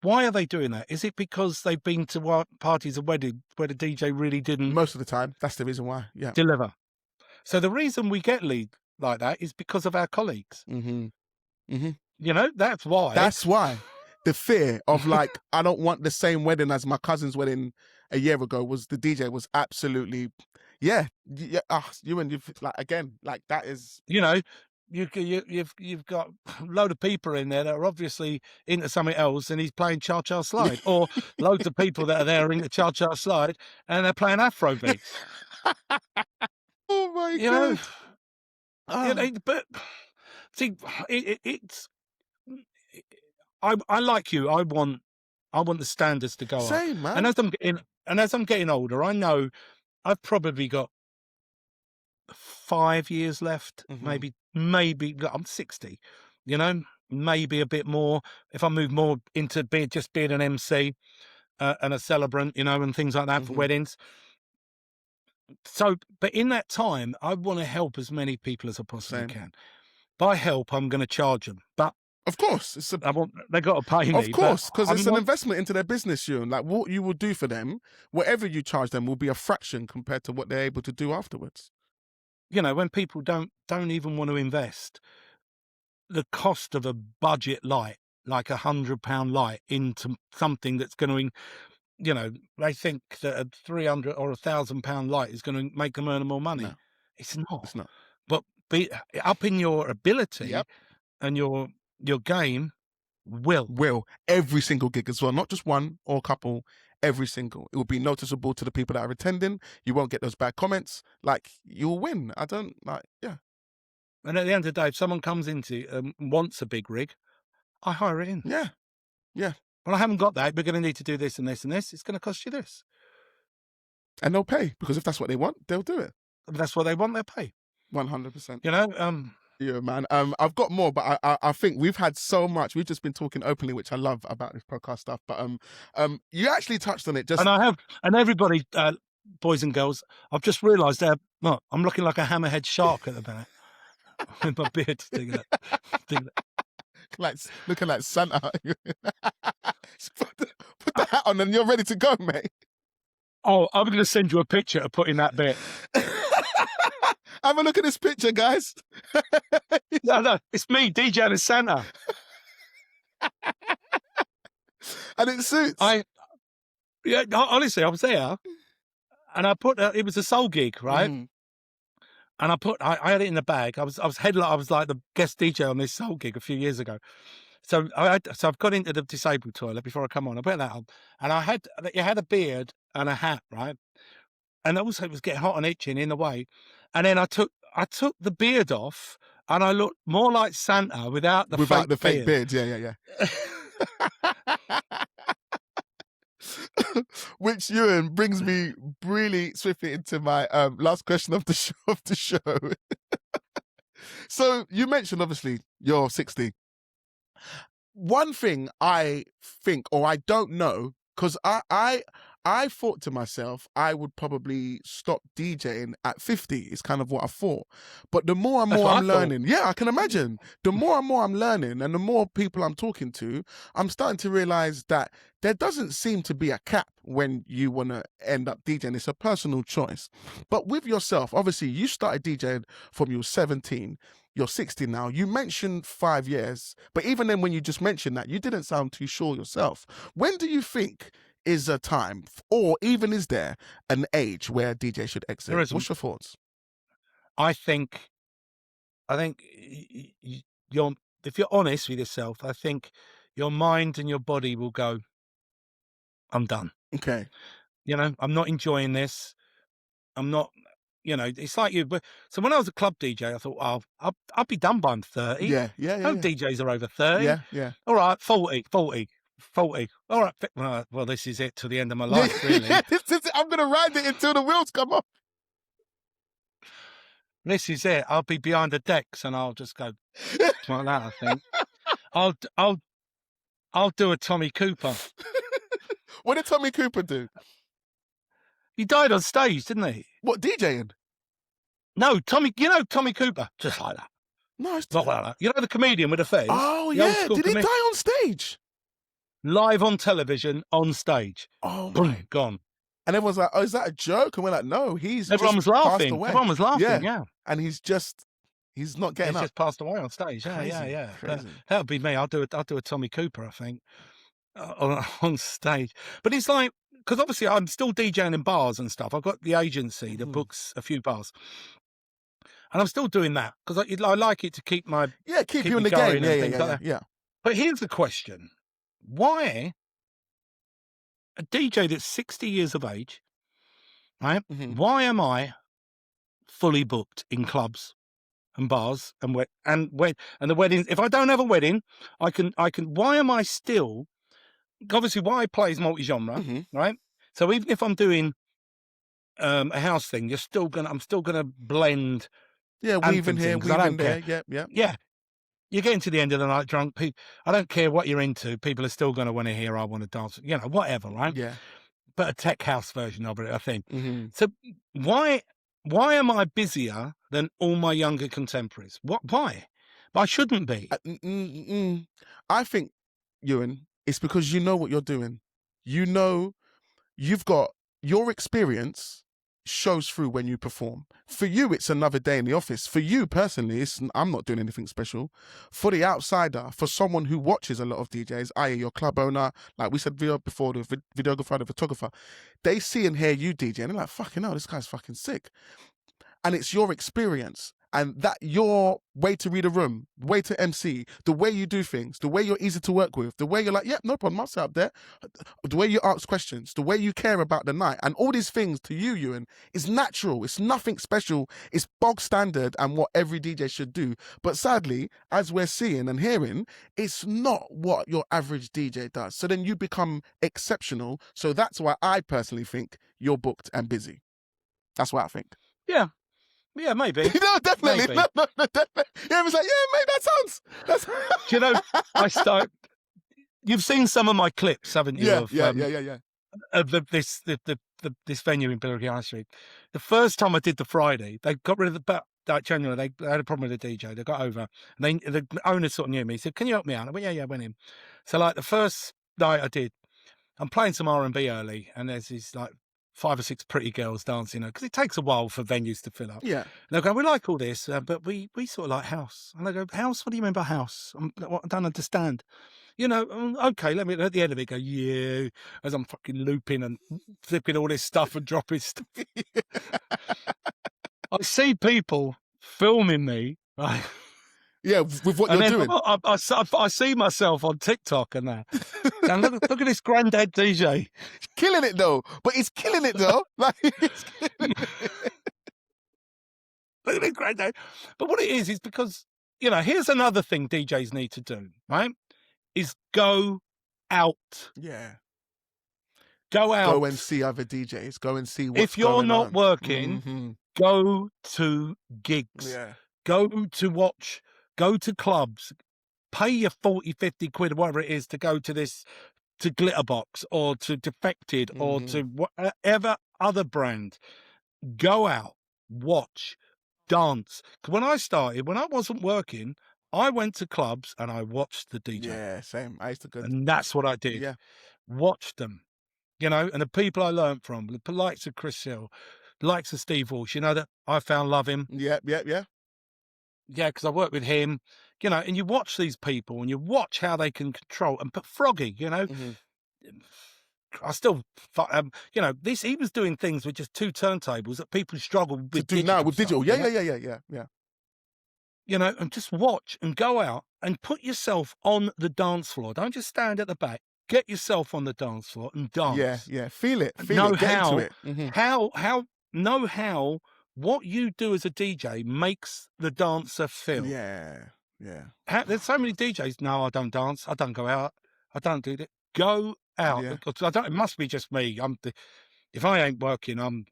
Why are they doing that? Is it because they've been to parties or weddings where the DJ really didn't?
Most of the time, that's the reason why. Yeah.
Deliver. So the reason we get lead like that is because of our colleagues. That's why.
That's why. The fear of like, I don't want the same wedding as my cousin's wedding a year ago. Was the DJ was absolutely, you've like, again, like, that is,
you've got a load of people in there that are obviously into something else, and he's playing Cha Cha Slide, or loads of people that are there into Cha Cha Slide and they're playing Afro beats.
Oh my God!
But see, it's. I like you. I want the standards to go
Same,
up.
man.
And as I'm getting older, I know I've probably got 5 years left. Maybe I'm 60. Maybe a bit more if I move more into being an MC and a celebrant, and things like that for weddings. So, but in that time, I want to help as many people as I possibly
Same.
can. By help, I'm going to charge them, but
Of course,
they got to pay me.
of course, because it's an
want,
investment into their business, Euan. Like what you will do for them, whatever you charge them will be a fraction compared to what they're able to do afterwards.
you know, when people don't even want to invest the cost of a budget light, like £100 light, into something that's going to, you know, they think that a £300 or £1,000 light is going to make them earn more money.
No,
It's not.
it's not.
But be up in your ability
Yep.
and your game will
every single gig as well, not just one or a couple. Every single, it will be noticeable to the people that are attending. You won't get those bad comments. Like, you'll win. I don't like, yeah.
And at the end of the day, if someone comes into wants a big rig, I hire it in.
Yeah.
Well, I haven't got that. We're going to need to do this and this and this. It's going to cost you this.
And they'll pay, because if that's what they want, they'll do it.
If that's what they want, they'll pay.
100%.
You know,
yeah, man. I've got more, but I think we've had so much. We've just been talking openly, which I love about this podcast stuff. But you actually touched on it. Just
and I have, and everybody, boys and girls, I've just realised that I'm looking like a hammerhead shark at the minute with my beard.
like looking like Santa. put the hat on, and you're ready to go, mate.
Oh, I'm going to send you a picture of putting that bit.
Have a look at this picture, guys.
No, it's me, DJ and Santa.
And it suits.
Yeah, honestly, I was there, and I put it was a soul gig, right?
Mm.
And I had it in the bag. I was like the guest DJ on this soul gig a few years ago. So I've got into the disabled toilet before I come on. I put that on, and you had a beard and a hat, right? And also it was getting hot and itching in the way. And then I took the beard off, and I looked more like Santa without the fake
beard. Yeah. Which, Euan, brings me really swiftly into my last question of the show. So you mentioned, obviously, you're 60. One thing I think, or I don't know, because I thought to myself I would probably stop DJing at 50 is kind of what I thought. But the more and more I'm learning, yeah, I can imagine. The more and more I'm learning and the more people I'm talking to, I'm starting to realize that there doesn't seem to be a cap when you want to end up DJing. It's a personal choice. But with yourself, obviously, you started DJing from you were 17. You're 60 now. You mentioned 5 years. But even then, when you just mentioned that, you didn't sound too sure yourself. When do you think is a time, or even is there an age where a DJ should exit? What's your thoughts?
I think if you're honest with yourself, I think your mind and your body will go, I'm done.
Okay.
You know, I'm not enjoying this. I'm not, you know, it's like you. So when I was a club DJ, I thought, oh, I'll be done by 30.
Yeah.
No DJs are over 30.
Yeah.
All right, 40. All right. Well, this is it to the end of my life, really.
Yeah, I'm going to ride it until the wheels come off.
This is it. I'll be behind the decks and I'll just go like that, I think. I'll do a Tommy Cooper.
What did Tommy Cooper do?
He died on stage, didn't he?
What, DJing?
No, Tommy Cooper. Just like that.
No, it's
not like that. You know the comedian with the fez?
Oh, yeah. Did he die on stage?
Live on television, on stage.
Oh,
boom,
my.
Gone.
And everyone's like, oh, is that a joke? And we're like, no,
Everyone was laughing. Everyone was laughing, yeah.
And he's not getting up.
He's just passed away on stage. Yeah. That would be me. I'll do a Tommy Cooper, I think, on stage. But it's like, because obviously I'm still DJing in bars and stuff. I've got the agency that books a few bars. And I'm still doing that because I like it to keep
you in the game. Yeah.
But here's the question. Why a DJ that's 60 years of age, right? Mm-hmm. Why am I fully booked in clubs and bars and the weddings? If I don't have a wedding, I can. Why am I still? Obviously, why I play is multi-genre, right? So even if I'm doing a house thing, I'm still gonna blend.
Yeah, weaving here, weaving there. Yeah.
You get into the end of the night drunk. I don't care what you're into. People are still going to want to hear I want to dance. You know, whatever, right?
Yeah.
but a tech house version of it, I think.
Mm-hmm.
So why am I busier than all my younger contemporaries? Why? I shouldn't be.
I think, Euan, it's because you know what you're doing. You know, you've got your experience shows through when you perform. For you, it's another day in the office. For you personally, I'm not doing anything special. For the outsider, for someone who watches a lot of DJs, i.e. your club owner, like we said before, the videographer, the photographer, they see and hear you DJ and they're like, fucking hell, this guy's fucking sick. And it's your experience. And that your way to read a room, way to MC, the way you do things, the way you're easy to work with, the way you're like, yeah, no problem, I'll sit up there, the way you ask questions, the way you care about the night, and all these things to you, Euan, is natural. It's nothing special. It's bog standard and what every DJ should do. But sadly, as we're seeing and hearing, it's not what your average DJ does. So then you become exceptional. So that's why I personally think you're booked and busy. That's what I think.
Yeah. Yeah, maybe.
No, definitely.
Maybe.
No, definitely. Yeah, it was like, yeah, mate, that sounds.
Do you know, you've seen some of my clips, haven't you?
Yeah.
Of this venue in Billericay High Street. The first time I did the Friday, they got rid of that January. They had a problem with the DJ. They got over. And the owner sort of knew me. He said, "Can you help me out?" I went, "Yeah, I went in." So like the first night I did, I'm playing some R&B early, and there's these like 5 or 6 pretty girls dancing, because it takes a while for venues to fill up.
Yeah.
And they'll go, "We like all this, but we sort of like house." And I go, "House? What do you mean by house? I don't understand." You know, okay, let me, at the end of it, go, "Yeah," as I'm fucking looping and flipping all this stuff and dropping stuff. I see people filming me, right?
Yeah, with what you're doing.
I see myself on TikTok and that. And look at this granddad DJ.
Killing it though. But he's killing it though. Like, he's killing it.
Look at this granddad. But what it is because, you know, here's another thing DJs need to do, right? Is go out.
Yeah.
Go out.
Go and see other DJs. Go and see what's
If you're
going
not
on.
working, go to gigs.
Yeah.
Go to watch. Go to clubs. Pay your 40, 50 quid, whatever it is, to go to this, to Glitterbox or to Defected or to whatever other brand. Go out, watch, dance. Because when I started, when I wasn't working, I went to clubs and I watched the DJ.
Yeah, same. I used to go.
And that's what I did.
Yeah.
Watch them, you know, and the people I learned from, the likes of Chris Hill, the likes of Steve Walsh, you know, that I found love him.
Yeah.
Yeah, because I worked with him, you know, and you watch these people and you watch how they can control. And but Froggy, you know, I still, you know, he was doing things with just 2 turntables that people struggle with.
To do now with digital. Yeah.
You know, and just watch and go out and put yourself on the dance floor. Don't just stand at the back. Get yourself on the dance floor and dance.
Yeah. Feel it. Get
how,
into it.
Know how what you do as a DJ makes the dancer feel.
Yeah.
There's so many DJs. No, I don't dance. I don't go out. I don't do that. Go out.
Yeah.
It must be just me. If I ain't working,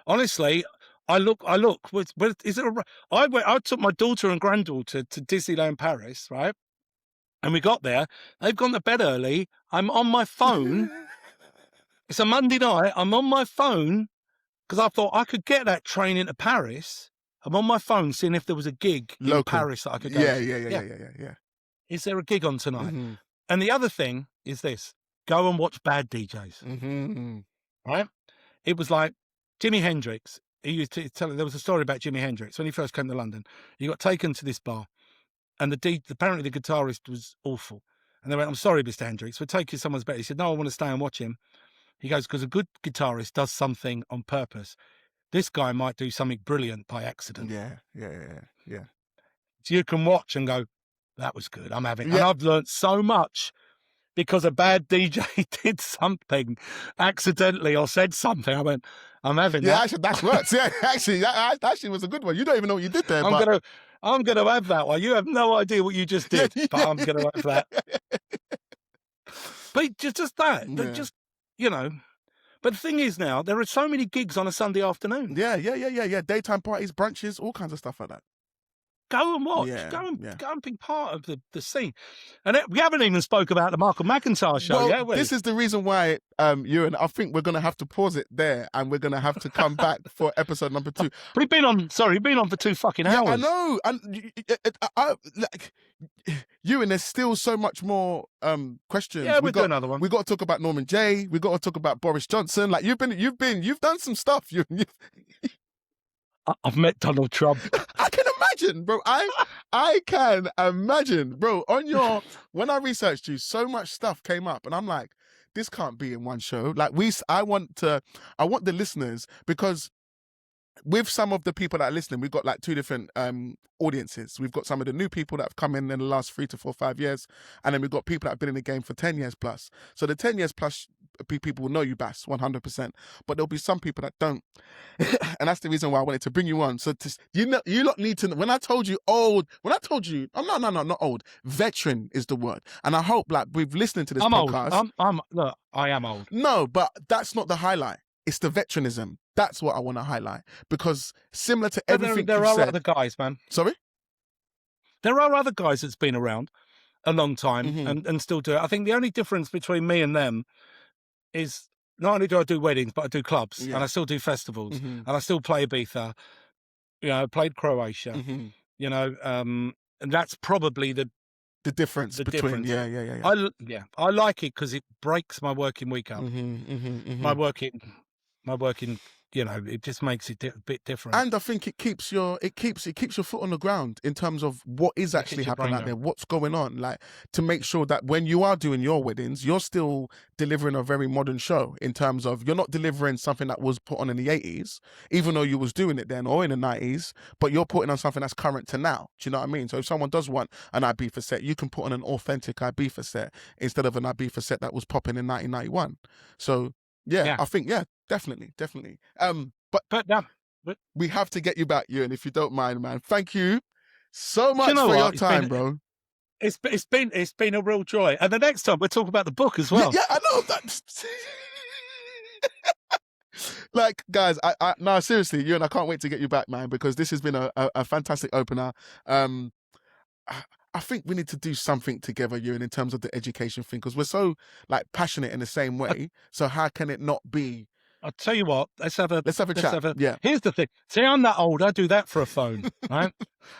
honestly. I look. Is it? I took my daughter and granddaughter to Disneyland Paris, right? And we got there. They've gone to bed early. I'm on my phone. It's a Monday night. I'm on my phone because I thought I could get that train into Paris. I'm on my phone seeing if there was a gig in Paris that I could go.
Yeah.
Is there a gig on tonight? And the other thing is this: go and watch bad DJs. Right? It was like Jimi Hendrix. He used to tell. There was a story about Jimi Hendrix when he first came to London. He got taken to this bar, and apparently the guitarist was awful. And they went, "I'm sorry, Mr. Hendrix, we'll take you someone's better." He said, "No, I want to stay and watch him." He goes, "Because a good guitarist does something on purpose. This guy might do something brilliant by accident."
Yeah.
So you can watch and go, "That was good. I'm having." And I've learned so much because a bad DJ did something accidentally or said something. I went, "I'm having that."
Yeah, actually, that works. Yeah, actually, that actually was a good one. You don't even know what you did there.
I'm gonna have that one. You have no idea what you just did, but I'm gonna have that. But just that.
Yeah.
Just, you know. But the thing is now, there are so many gigs on a Sunday afternoon.
Yeah. Daytime parties, brunches, all kinds of stuff like that.
go and watch.
Yeah,
Go
yeah.
and be part of the scene. And we haven't even spoke about the Michael McIntyre show,
Well,
yeah, we?
this is the reason why, Euan, I think we're going to have to pause it there, and we're going to have to come back for episode number 2.
We've been on for 2 fucking hours.
I know. And like, Euan, there's still so much more questions.
Yeah, we'll do another one.
We got to talk about Norman J. We got to talk about Boris Johnson. Like, you've done some stuff.
I've met Donald Trump.
I can imagine, bro. I can imagine, bro. When I researched you, so much stuff came up, and I'm like, this can't be in one show. Like, I want the listeners, because with some of the people that are listening, we've got like 2 different audiences. We've got some of the new people that have come in the last 3 to 4, 5 years, and then we've got people that have been in the game for 10 years plus. So the 10 years plus people will know you, Bass, 100%. But there'll be some people that don't, and that's the reason why I wanted to bring you on. So you lot need to know. When I told you, I'm not old. Veteran is the word, and I hope, like, we've listened to this podcast.
Look, I am old.
No, but that's not the highlight. It's the veteраnism. That's what I want to highlight, because similar to everything
there are other guys, man.
Sorry?
There are other guys that's been around a long time and still do it. I think the only difference between me and them is not only do I do weddings, but I do clubs and I still do festivals and I still play Ibiza. You know, I played Croatia. You know, and that's probably the
difference between.
Difference. I like it because it breaks my working week up. My working, you know, it just makes it a bit different.
And I think it keeps your foot on the ground in terms of what is actually happening out there, what's going on, like, to make sure that when you are doing your weddings, you're still delivering a very modern show, in terms of you're not delivering something that was put on in the 80s, even though you was doing it then, or in the 90s, but you're putting on something that's current to now. Do you know what I mean? So if someone does want an Ibiza set, you can put on an authentic Ibiza set instead of an Ibiza set that was popping in 1991. So I think, definitely. But we have to get you back, Euan, if you don't mind, man. Thank you so much for your time, bro.
It's been a real joy. And the next time we'll talk about the book as well.
Yeah, I know that. Like, guys, no, seriously, Euan, I can't wait to get you back, man, because this has been a fantastic opener. I think we need to do something together, Euan, in terms of the education thing, because we're so, like, passionate in the same way. So how can it not be?
I'll tell you what, let's have a chat.
Yeah.
Here's the thing. See, I'm that old. I do that for a phone, right?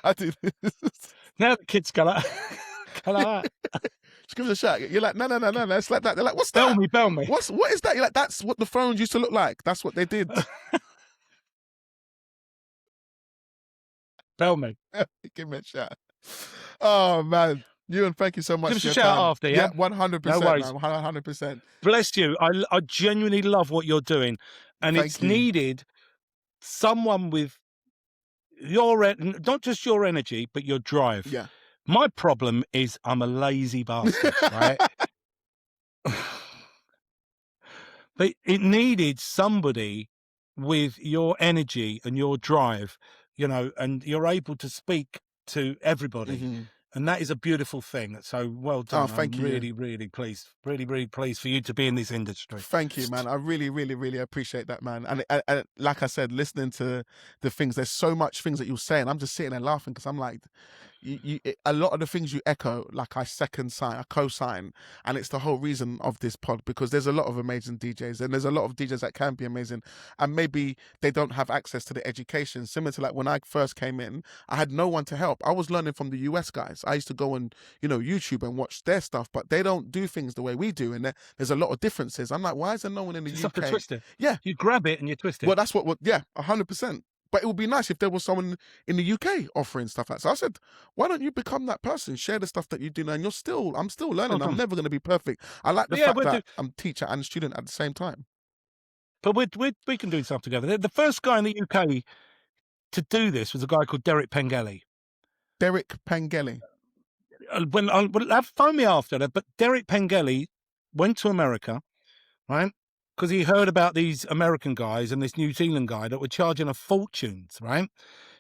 I do this.
Now the kids go like,
just give us a shout. You're like, no. It's like that. They're like, what's that?
Bell me.
What is that? You're like, that's what the phones used to look like. That's what they did.
Bell me.
Give me a shout. Oh, man. Euan, thank you so much.
Give us a shout after, yeah?
100%.
No worries.
Man, 100%.
Bless you. I genuinely love what you're doing. And it's needed someone with not just your energy, but your drive.
Yeah.
My problem is I'm a lazy bastard, right? But it needed somebody with your energy and your drive, you know, and you're able to speak to everybody. And that is a beautiful thing. So well done.
Thank you.
Really, really pleased. Really, really pleased for you to be in this industry.
Thank you, man. I really, really, really appreciate that, man. And like I said, listening to the things, there's so much things that you're saying. I'm just sitting there laughing because I'm like, a lot of the things you echo, like I co-sign, and it's the whole reason of this pod, because there's a lot of amazing DJs and there's a lot of DJs that can be amazing, and maybe they don't have access to the education. Similar to like when I first came in, I had no one to help. I was learning from the US guys. I used to go on, YouTube and watch their stuff, but they don't do things the way we do, and there's a lot of differences. I'm like, why is there no one in the UK?
To twist it.
Yeah,
you grab it and you twist it.
Well, that's what 100%. But it would be nice if there was someone in the UK offering stuff like that. So I said, why don't you become that person? Share the stuff that you do now. And I'm still learning. I'm never going to be perfect. I like the fact that I'm teacher and student at the same time.
But we can do stuff together. The first guy in the UK to do this was a guy called Derek Pangelli.
Derek Pangelli.
Phone me after that. But Derek Pangelli went to America, right? Because he heard about these American guys and this New Zealand guy that were charging a fortune, right?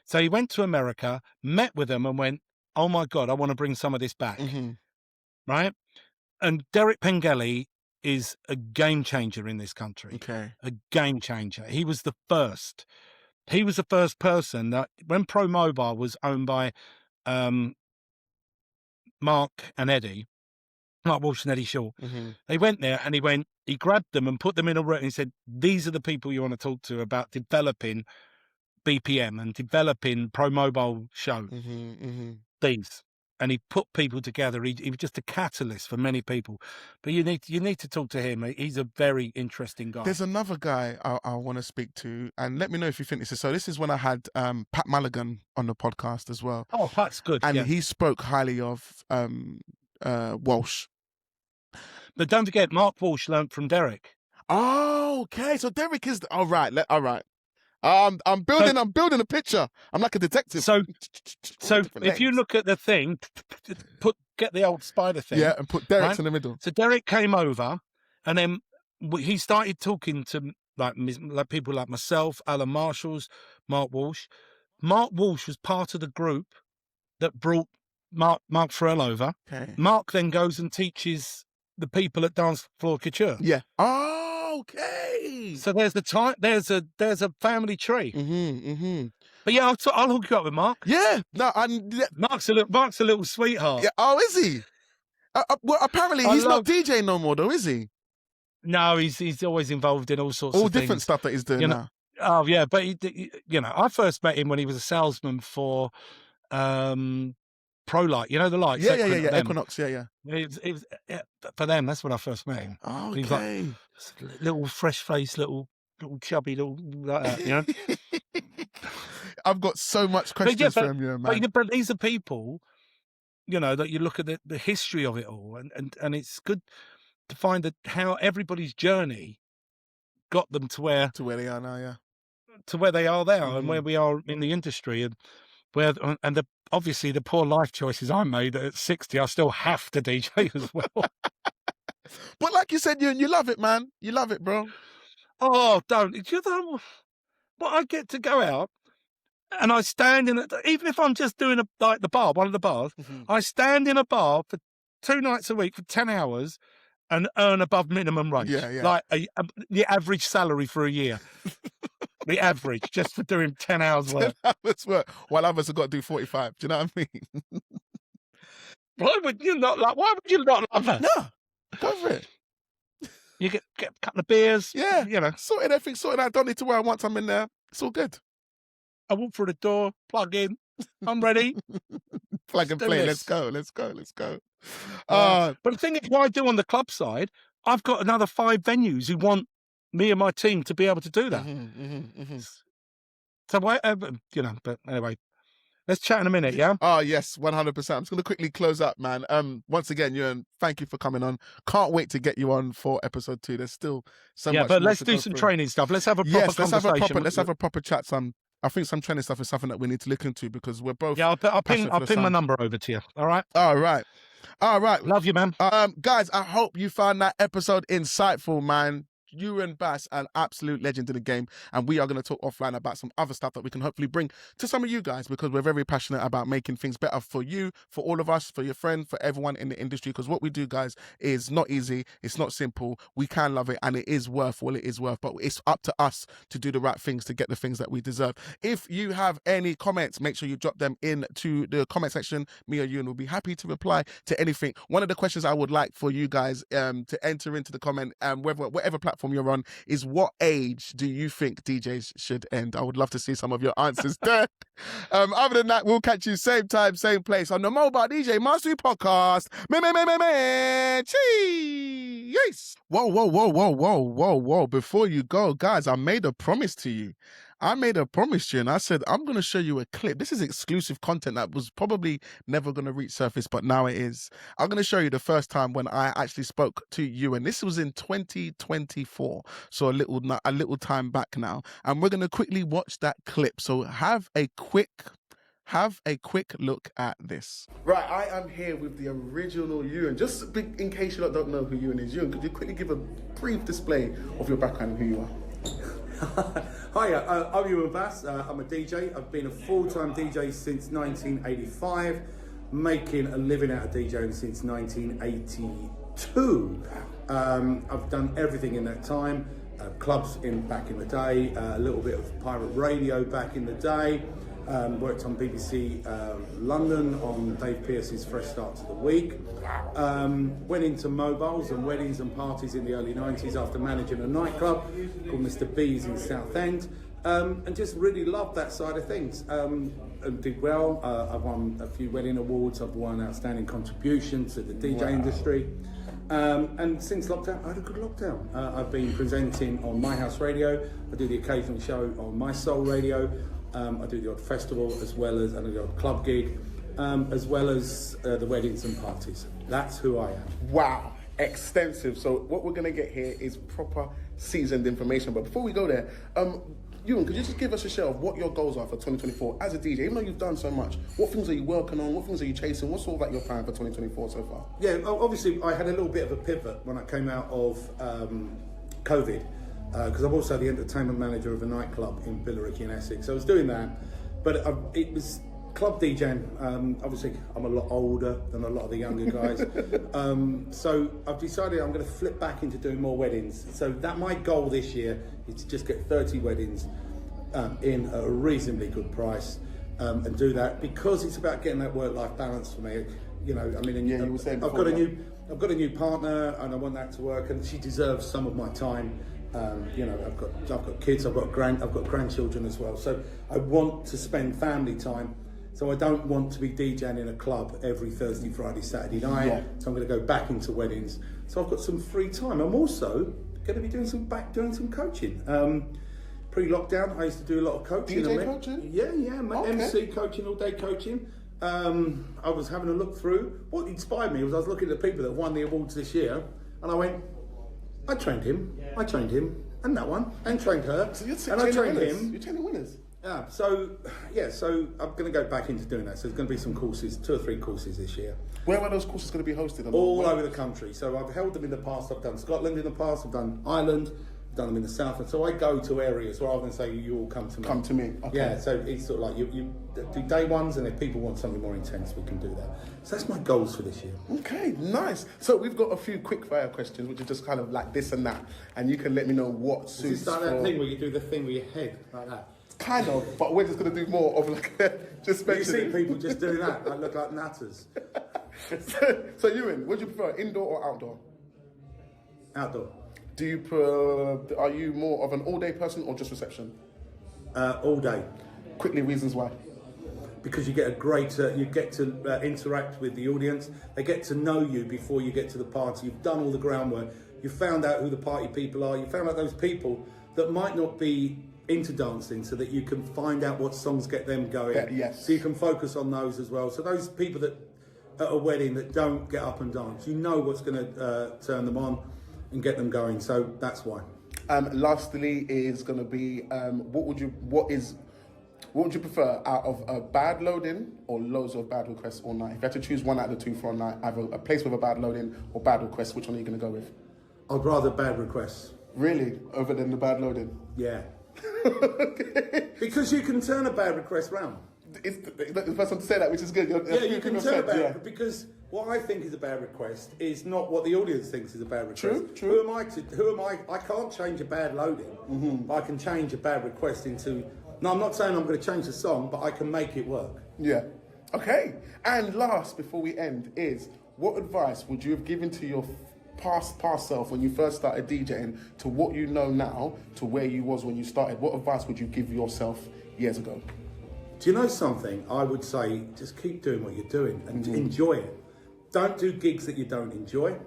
So he went to America, met with them and went, oh my God, I want to bring some of this back, right? And Derek Pangelli is a game changer in this country.
Okay.
A game changer. He was the first. He was the first person that when Pro Mobile was owned by Mark and Eddie, Mark Walsh and Eddie Shaw. They went there and he grabbed them and put them in a room and he said, these are the people you want to talk to about developing BPM and developing Pro Mobile Show. These. And he put people together. He was just a catalyst for many people. But you need to talk to him. He's a very interesting guy.
There's another guy I want to speak to, and let me know if you think this is so. This is when I had Pat Mulligan on the podcast as well.
Oh, Pat's good.
And he spoke highly of Walsh.
But don't forget, Mark Walsh learned from Derek.
Oh, okay. So Derek is all right. All right. I'm building a picture. I'm like a detective.
So if you look at the thing, get the old spider thing.
Yeah, and put Derek in the middle.
So Derek came over, and then he started talking to like people like myself, Alan Marshalls, Mark Walsh. Mark Walsh was part of the group that brought Mark Farrell over.
Okay.
Mark then goes and teaches the people at Dance Floor Couture.
Yeah. Oh, okay.
So there's a family tree. But yeah, I'll hook you up with Mark.
Yeah. No,
Mark's a little sweetheart.
Yeah. Oh, is he? Well, apparently he's not DJing no more, though, is he?
No, he's always involved in all sorts
of
different
things. Stuff that he's doing now.
Oh yeah, but I first met him when he was a salesman for Pro Light. You know the lights.
Yeah. Equinox. Yeah.
It was for them. That's when I first met him.
Oh,
okay. He was like little fresh face, little chubby, little like that. You know.
I've got so much questions for him, man.
But these are people, that you look at the history of it all, and it's good to find that how everybody's journey got them to where
they are now, yeah.
To where they are now, and where we are in the industry, and obviously the poor life choices I made at 60, I still have to DJ as well.
But like you said, you love it, man. You love it, bro.
Oh, don't. But I get to go out and I stand in even if I'm just doing the bar, one of the bars, I stand in a bar for 2 nights a week for 10 hours and earn above minimum wage.
Yeah.
Like the average salary for a year. The average, just for doing 10 hours work.
10 hours work, while others have got to do 45. Do you know what I mean?
Why would you not love it?
No, go for it.
You get a couple of beers.
Yeah. Sorted everything, sorted out. Don't need to worry once I'm in there. It's all good.
I walk through the door, plug in. I'm ready.
Plug and play. Let's go.
But the thing is, what I do on the club side, I've got another 5 venues who want me and my team to be able to do that. So, but anyway, let's chat in a minute, yeah?
Oh, yes, 100%. I'm just going to quickly close up, man. Once again, Euan, thank you for coming on. Can't wait to get you on for episode 2. There's still so much.
Yeah, but let's do some training stuff. Let's have a proper conversation.
Let's have a proper chat. I think some training stuff is something that we need to look into because we're both.
Yeah, I'll ping my number over to you. All right.
All right.
Love you, man.
Guys, I hope you found that episode insightful, man. Euan Bass, an absolute legend in the game, and we are going to talk offline about some other stuff that we can hopefully bring to some of you guys because we're very passionate about making things better for you, for all of us, for your friend, for everyone in the industry, because what we do, guys, is not easy, it's not simple, we can love it, and it is worth all it is worth, but it's up to us to do the right things to get the things that we deserve. If you have any comments, make sure you drop them into the comment section. Me or Euan will be happy to reply to anything. One of the questions I would like for you guys to enter into the comment, whatever platform you're on, is what age do you think DJs should end? I would love to see some of your answers there. Other than that, we'll catch you same time, same place on the Mobile DJ Mastery Podcast. Cheese! Whoa. Before you go, guys, I made a promise to you. And I said, I'm going to show you a clip. This is exclusive content that was probably never going to reach surface, but now it is. I'm going to show you the first time when I actually spoke to you, and this was in 2024, so a little time back now. And we're going to quickly watch that clip. So have a quick look at this. Right, I am here with the original Euan. Just in case you don't know who Euan is, Euan, could you quickly give a brief display of your background and who you are?
Hiya, I'm Euan Bass. I'm a DJ. I've been a full-time DJ since 1985, making a living out of DJing since 1982. I've done everything in that time. Clubs back in the day, a little bit of pirate radio back in the day. Worked on BBC London on Dave Pearce's Fresh Start to the Week. Went into mobiles and weddings and parties in the early 90s after managing a nightclub called Mr. B's in Southend. And just really loved that side of things. And did well. I've won a few wedding awards. I've won outstanding contribution to the DJ industry. And since lockdown, I had a good lockdown. I've been presenting on My House Radio. I do the occasional show on My Soul Radio. I do the odd festival as well as and the odd club gig, as well as the weddings and parties. That's who I am.
Wow, extensive. So what we're going to get here is proper seasoned information. But before we go there, Euan, could you just give us a share of what your goals are for 2024 as a DJ? Even though you've done so much, what things are you working on? What things are you chasing? What's sort of like your plan for 2024 so far?
Yeah, obviously I had a little bit of a pivot when I came out of COVID, because I'm also the entertainment manager of a nightclub in Billericay in Essex. So I was doing that, but it was club DJing. Obviously I'm a lot older than a lot of the younger guys. So I've decided I'm going to flip back into doing more weddings. So that my goal this year is to just get 30 weddings in at a reasonably good price, and do that because it's about getting that work-life balance for me. You know, I mean,
you were saying
I've got a new partner, and I want that to work, and she deserves some of my time. You know, I've got kids, I've got grandchildren as well. So I want to spend family time. So I don't want to be DJing in a club every Thursday, Friday, Saturday night. Yeah. So I'm going to go back into weddings. So I've got some free time. I'm also going to be doing some coaching. Pre-lockdown, I used to do a lot of coaching.
DJ coaching?
Yeah, okay. MC coaching, all day coaching. I was having a look through. What inspired me was I was looking at the people that won the awards this year, and I went, I trained him, and that one, and trained her,
so you're
and I trained
winners.
him.
You're training winners.
Yeah, so I'm going to go back into doing that. So there's going to be some courses, 2 or 3 courses this year.
Where are those courses going to be hosted?
All over the country. So I've held them in the past. I've done Scotland in the past. I've done Ireland. I've done them in the south. And so I go to areas rather than say you all come to me.
Come to me. Okay.
Yeah. So it's sort of like you do day ones, and if people want something more intense, we can do that. So that's my goals for this year.
Okay, nice. So we've got a few quick fire questions, which are just kind of like this and that, and you can let me know what suits.
Is this like that thing where you do the thing with your head like that?
Kind of, but we're just going to do more of like just
you see people just doing that. I look like natters.
So Euan, what do you prefer, indoor or outdoor?
Outdoor.
Are you more of an all-day person or just reception?
All day.
Quickly, reasons why.
Because you get you get to interact with the audience. They get to know you before you get to the party. You've done all the groundwork. You've found out who the party people are. You found out those people that might not be into dancing, so that you can find out what songs get them going.
Yes.
So you can focus on those as well. So those people that at a wedding that don't get up and dance, you know what's going to turn them on and get them going. So that's why.
Lastly is going to be what would you prefer out of a bad load-in or loads of bad requests all night? If you had to choose one out of the 2 for a night, either a place with a bad load-in or bad requests, which one are you going to go with?
I'd rather bad requests.
Really? Over than the bad load-in?
Yeah. Because you can turn a bad request round.
It's the first one to say that, which is good.
You can turn a bad because what I think is a bad request is not what the audience thinks is a bad request.
True.
Who am I? I can't change a bad loading. But I can change a bad request into. No, I'm not saying I'm going to change the song, but I can make it work.
Yeah. Okay. And last, before we end, is what advice would you have given to your past self when you first started DJing to what you know now to where you was when you started? What advice would you give yourself years ago?
Do you know something? I would say just keep doing what you're doing and enjoy it. Don't do gigs that you don't enjoy,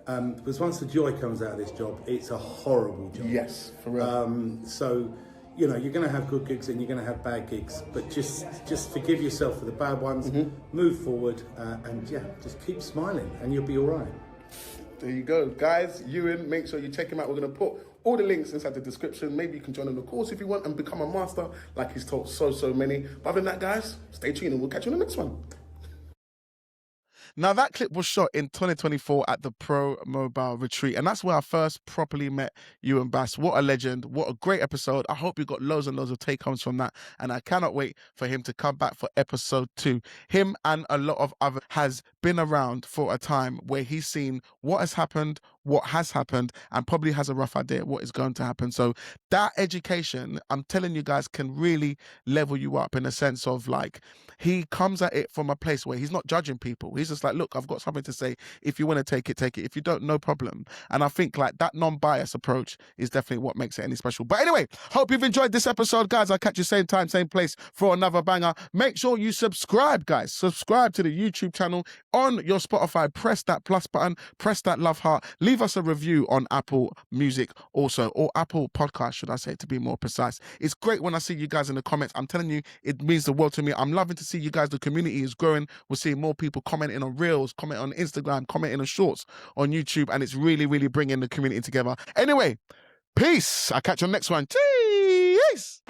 because once the joy comes out of this job, it's a horrible job.
Yes, for real.
So, you know, you're going to have good gigs and you're going to have bad gigs, but just forgive yourself for the bad ones, move forward, and yeah, just keep smiling and you'll be all right.
There you go. Guys, Euan, make sure you check him out. We're going to put all the links inside the description. Maybe you can join on the course if you want and become a master like he's taught so many. But other than that, guys, stay tuned and we'll catch you on the next one. Now, that clip was shot in 2024 at the Pro Mobile Retreat, and that's where I first properly met Euan Bass. What a legend. What a great episode. I hope you got loads and loads of take-homes from that, and I cannot wait for him to come back for episode 2. Him and a lot of others has been around for a time where he's seen what has happened, what has happened and probably has a rough idea what is going to happen. So that education, I'm telling you guys, can really level you up in a sense of like, he comes at it from a place where he's not judging people. He's just like, look, I've got something to say. If you want to take it, take it. If you don't, no problem. And I think like that non-bias approach is definitely what makes it any special. But anyway, hope you've enjoyed this episode, guys. I'll catch you same time, same place for another banger. Make sure you subscribe, guys. Subscribe to the YouTube channel on your Spotify. Press that plus button, press that love heart. Leave us a review on Apple Music also, or Apple Podcast, should I say, to be more precise. It's great when I see you guys in the comments. I'm telling you, it means the world to me. I'm loving to see you guys. The community is growing. We're seeing more people commenting on Reels, commenting on Instagram, commenting on Shorts on YouTube, and it's really, really bringing the community together. Anyway, peace. I'll catch you on the next one. Cheers.